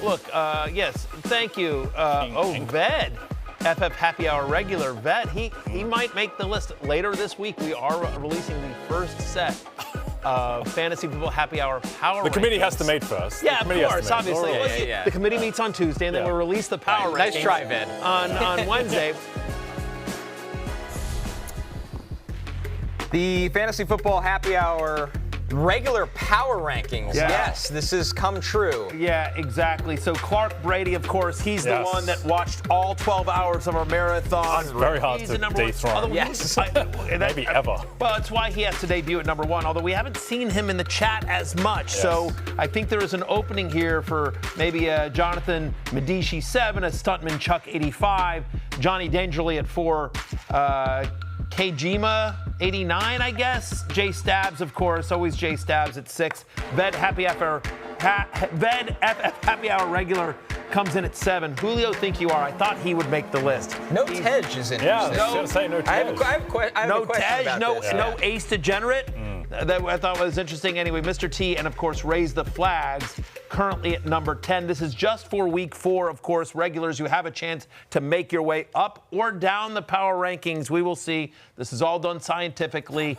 look, yes, thank you. Ved. FF Happy Hour regular Vet, he might make the list. Later this week, we are releasing the first set of Fantasy Football Happy Hour Power The committee rankings. has to mate first. Yeah, of course, obviously. Yeah. The committee meets on Tuesday, and then we'll release the Power rankings. Nice try, Vet. On Wednesday. The Fantasy Football Happy Hour regular power rankings. Yeah. Yes, this has come true. Yeah, exactly. So Clark Brady, of course, he's the one that watched all 12 hours of our marathon. It's very hard He's to the number dethrone. one. Yes. Maybe ever. Well, that's why he has to debut at number one, although we haven't seen him in the chat as much. Yes. So I think there is an opening here for maybe Jonathan Medici 7, a Stuntman Chuck 85, Johnny Dangerly at 4, Kajima 89, I guess. Jay Stabs, of course, always Jay Stabs at 6. Ved Happy Hour regular comes in at 7. Julio Think You Are, I thought he would make the list. No Tej is interesting. Yeah, I was going to say no Tej. I have a question about this. No Ace Degenerate. That I thought was interesting. Anyway, Mr. T and, of course, Raise the Flags, currently at number 10. This is just for week 4, of course. Regulars, you have a chance to make your way up or down the power rankings. We will see. This is all done scientifically.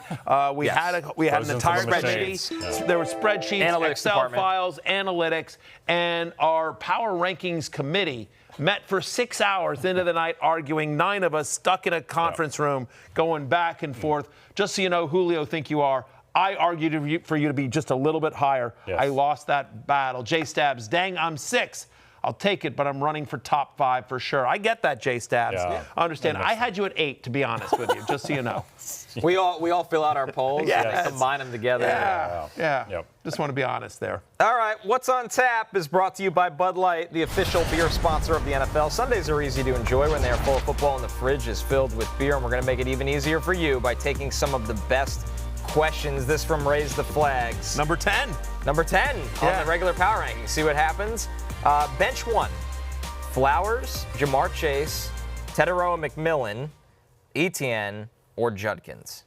We had an entire spreadsheet. Yeah. There were spreadsheets, Analytics Excel department. files, analytics, and our power rankings committee met for 6 hours into the night arguing, 9 of us stuck in a conference room going back and forth. Just so you know, Julio Think You Are, I argued for you to be just a little bit higher. Yes. I lost that battle. Jay Stabs, dang, I'm 6. I'll take it, but I'm running for top 5 for sure. I get that, Jay Stabs. Yeah. I understand. I had you at 8, to be honest with you, just so you know. We all fill out our polls Yes. and combine them together. Yeah. Yep. Just want to be honest there. All right, What's on Tap is brought to you by Bud Light, the official beer sponsor of the NFL. Sundays are easy to enjoy when they are full of football and the fridge is filled with beer, and we're going to make it even easier for you by taking some of the best questions. This from Raise the Flags. Number 10 on the regular power rankings. See what happens. Bench 1. Flowers, Jamar Chase, Teteroa McMillan, Etienne, or Judkins.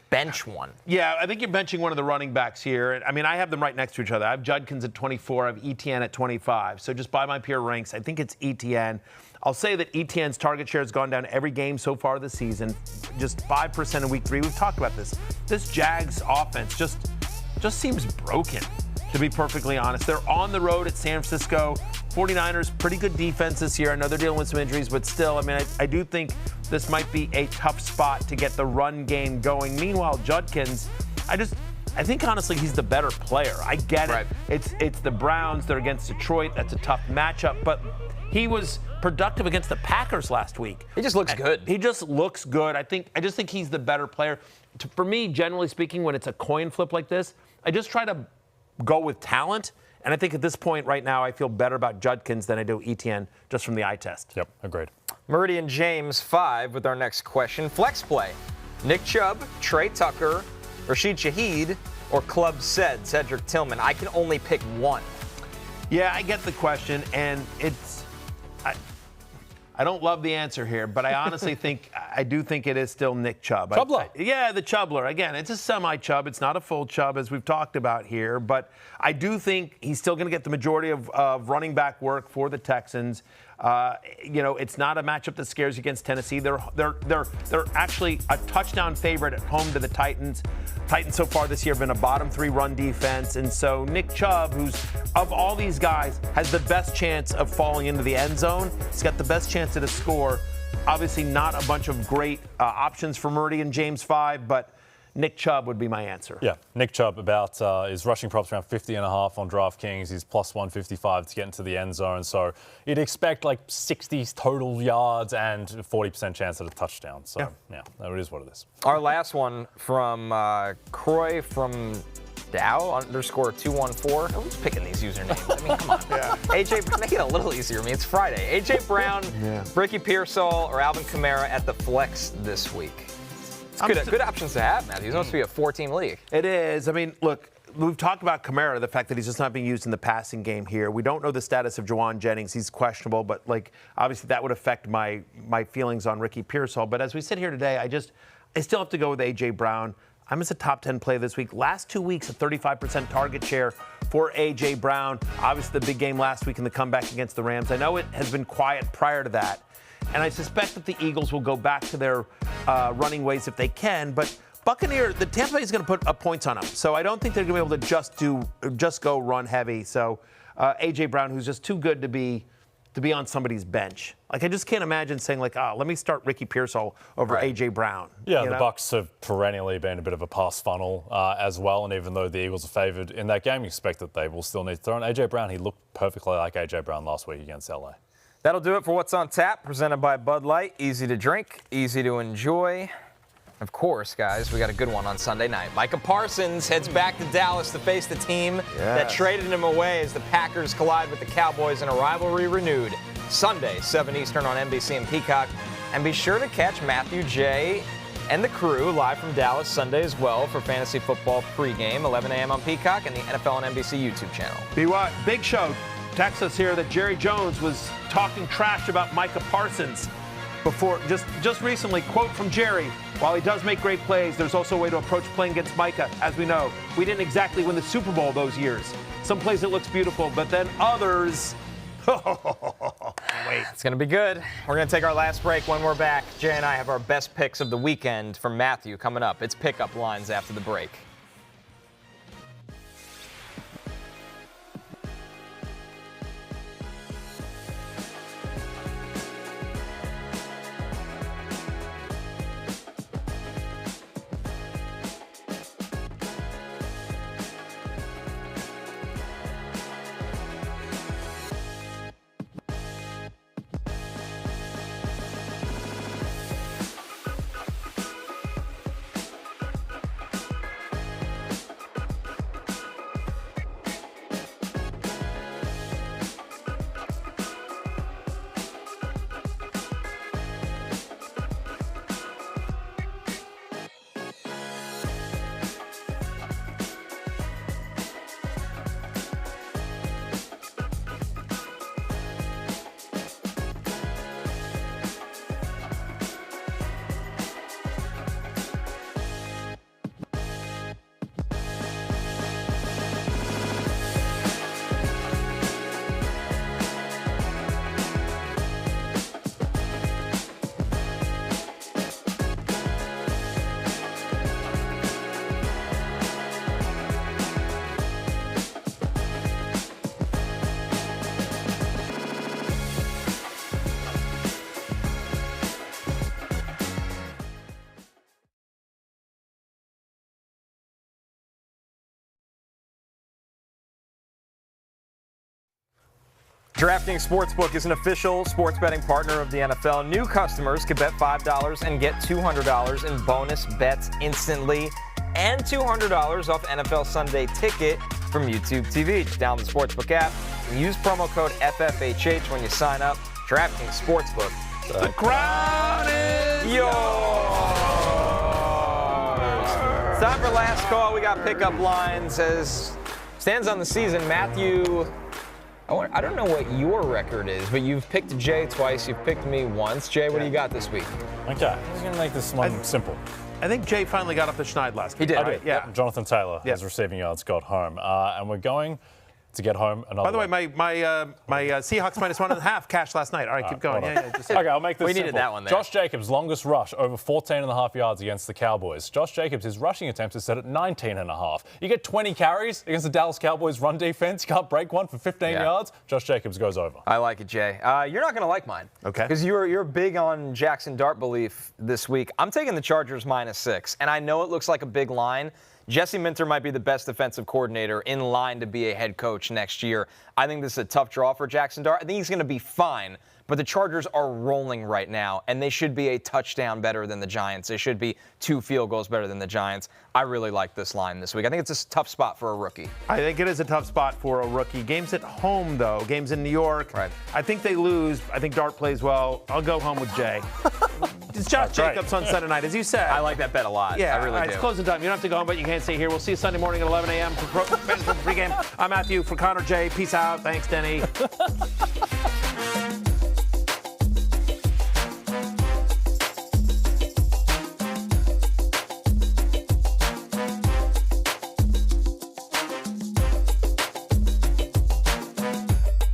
Bench 1. Yeah, I think you're benching one of the running backs here. I mean, I have them right next to each other. I have Judkins at 24. I have Etienne at 25. So just by my peer ranks, I think it's Etienne. I'll say that Etienne's target share has gone down every game so far this season, just 5% in week 3. We've talked about this. This Jags offense just seems broken, to be perfectly honest. They're on the road at San Francisco. 49ers, pretty good defense this year. I know they're dealing with some injuries, but still, I mean, I do think this might be a tough spot to get the run game going. Meanwhile, Judkins, I think honestly he's the better player. I get it. It's the Browns. They're against Detroit. That's a tough matchup, but he was productive against the Packers last week. He just looks good. He just looks good. I just think he's the better player. For me, generally speaking, when it's a coin flip like this, I just try to go with talent. And I think at this point right now, I feel better about Judkins than I do Etienne just from the eye test. Yep, agreed. Meridian James 5 with our next question. Flex play. Nick Chubb, Tre Tucker, Rashid Shaheed, or Club Said, Cedric Tillman. I can only pick one. Yeah, I get the question, and I don't love the answer here, but I honestly I do think it is still Nick Chubb. Chubbler. Yeah, the Chubbler. Again, it's a semi-Chubb. It's not a full Chubb, as we've talked about here, but I do think he's still going to get the majority of running back work for the Texans. It's not a matchup that scares you against Tennessee. They're actually a touchdown favorite at home to the Titans. Titans so far this year have been a bottom 3 run defense, and so Nick Chubb, who's of all these guys, has the best chance of falling into the end zone. He's got the best chance at a score. Obviously, not a bunch of great options for Meridian James 5, but Nick Chubb would be my answer. Yeah, Nick Chubb about his rushing props around 50.5 on DraftKings. He's plus 155 to get into the end zone. So you'd expect like 60 total yards and 40% chance at a touchdown. So yeah, that is what it is. Our last one from Croy from Dow_214. Who's picking these usernames? I mean, come on. AJ, make it a little easier. I mean, it's Friday. AJ Brown, Ricky Pearsall, or Alvin Kamara at the flex this week. It's good options to have, Matthew. It's supposed to be a 4-team league. It is. I mean, look, we've talked about Kamara, the fact that he's just not being used in the passing game here. We don't know the status of Juwan Jennings. He's questionable, but obviously that would affect my feelings on Ricky Pearsall. But as we sit here today, I still have to go with A.J. Brown. I'm as a top 10 play this week. Last 2 weeks, a 35% target share for A.J. Brown. Obviously, the big game last week in the comeback against the Rams. I know it has been quiet prior to that, and I suspect that the Eagles will go back to their running ways if they can, but the Tampa Bay is going to put up points on them, so I don't think they're going to be able to just go run heavy. So A.J. Brown, who's just too good to be on somebody's bench. Like, I just can't imagine saying, like, let me start Ricky Pearsall over A.J. Brown. Yeah, the Bucs have perennially been a bit of a pass funnel as well, and even though the Eagles are favoured in that game, you expect that they will still need to throw in A.J. Brown. He looked perfectly like A.J. Brown last week against L.A. That'll do it for What's on Tap, presented by Bud Light. Easy to drink, easy to enjoy. Of course, guys, we got a good one on Sunday night. Micah Parsons heads back to Dallas to face the team that traded him away as the Packers collide with the Cowboys in a rivalry renewed. Sunday, 7 Eastern on NBC and Peacock. And be sure to catch Matthew J. and the crew live from Dallas Sunday as well for fantasy football pregame, 11 a.m. on Peacock and the NFL on NBC YouTube channel. BY, Big Show texts us here that Jerry Jones was talking trash about Micah Parsons before, just recently. Quote from Jerry: while he does make great plays, there's also a way to approach playing against Micah. As we know, we didn't exactly win the Super Bowl those years. Some plays it looks beautiful, but then others, wait. It's going to be good. We're going to take our last break. When we're back, Jay and I have our best picks of the weekend from Matthew coming up. It's pickup lines after the break. DraftKings Sportsbook is an official sports betting partner of the NFL. New customers can bet $5 and get $200 in bonus bets instantly, and $200 off NFL Sunday Ticket from YouTube TV. Just download the Sportsbook app and use promo code FFHH when you sign up. DraftKings Sportsbook. The crown is yours. It's time for last call. We got pickup lines as stands on the season. Matthew, I don't know what your record is, but you've picked Jay twice. You've picked me once. Jay, what do you got this week? Okay, I'm just going to make this one simple. I think Jay finally got off the schneid last week. He did. I did. Yeah. Jonathan Taylor, his receiving yards got home. And we're going to get home another By the way, my Seahawks -1.5 cashed last night. All right, keep going. Okay, I'll make this simple. Needed that one there. Josh Jacobs' longest rush, over 14.5 yards against the Cowboys. Josh Jacobs, his rushing attempts is set at 19.5. You get 20 carries against the Dallas Cowboys run defense. You can't break one for 15 yards. Josh Jacobs goes over. I like it, Jay. You're not going to like mine. Okay. Because you're big on Jackson Dart belief this week. I'm taking the Chargers -6, and I know it looks like a big line. Jesse Minter might be the best defensive coordinator in line to be a head coach next year. I think this is a tough draw for Jackson Dart. I think he's going to be fine, but the Chargers are rolling right now, and they should be a touchdown better than the Giants. They should be 2 field goals better than the Giants. I really like this line this week. I think it's a tough spot for a rookie. I think it is a tough spot for a rookie. Games at home, though. Games in New York. Right. I think they lose. I think Dart plays well. I'll go home with Jay. It's Josh Jacobs on Sunday night, as you said. I like that bet a lot. Yeah, I really do. It's closing time. You don't have to go home, but you can't stay here. We'll see you Sunday morning at 11 a.m. for pregame. I'm Matthew for Connor Jay. Peace out. Thanks, Denny.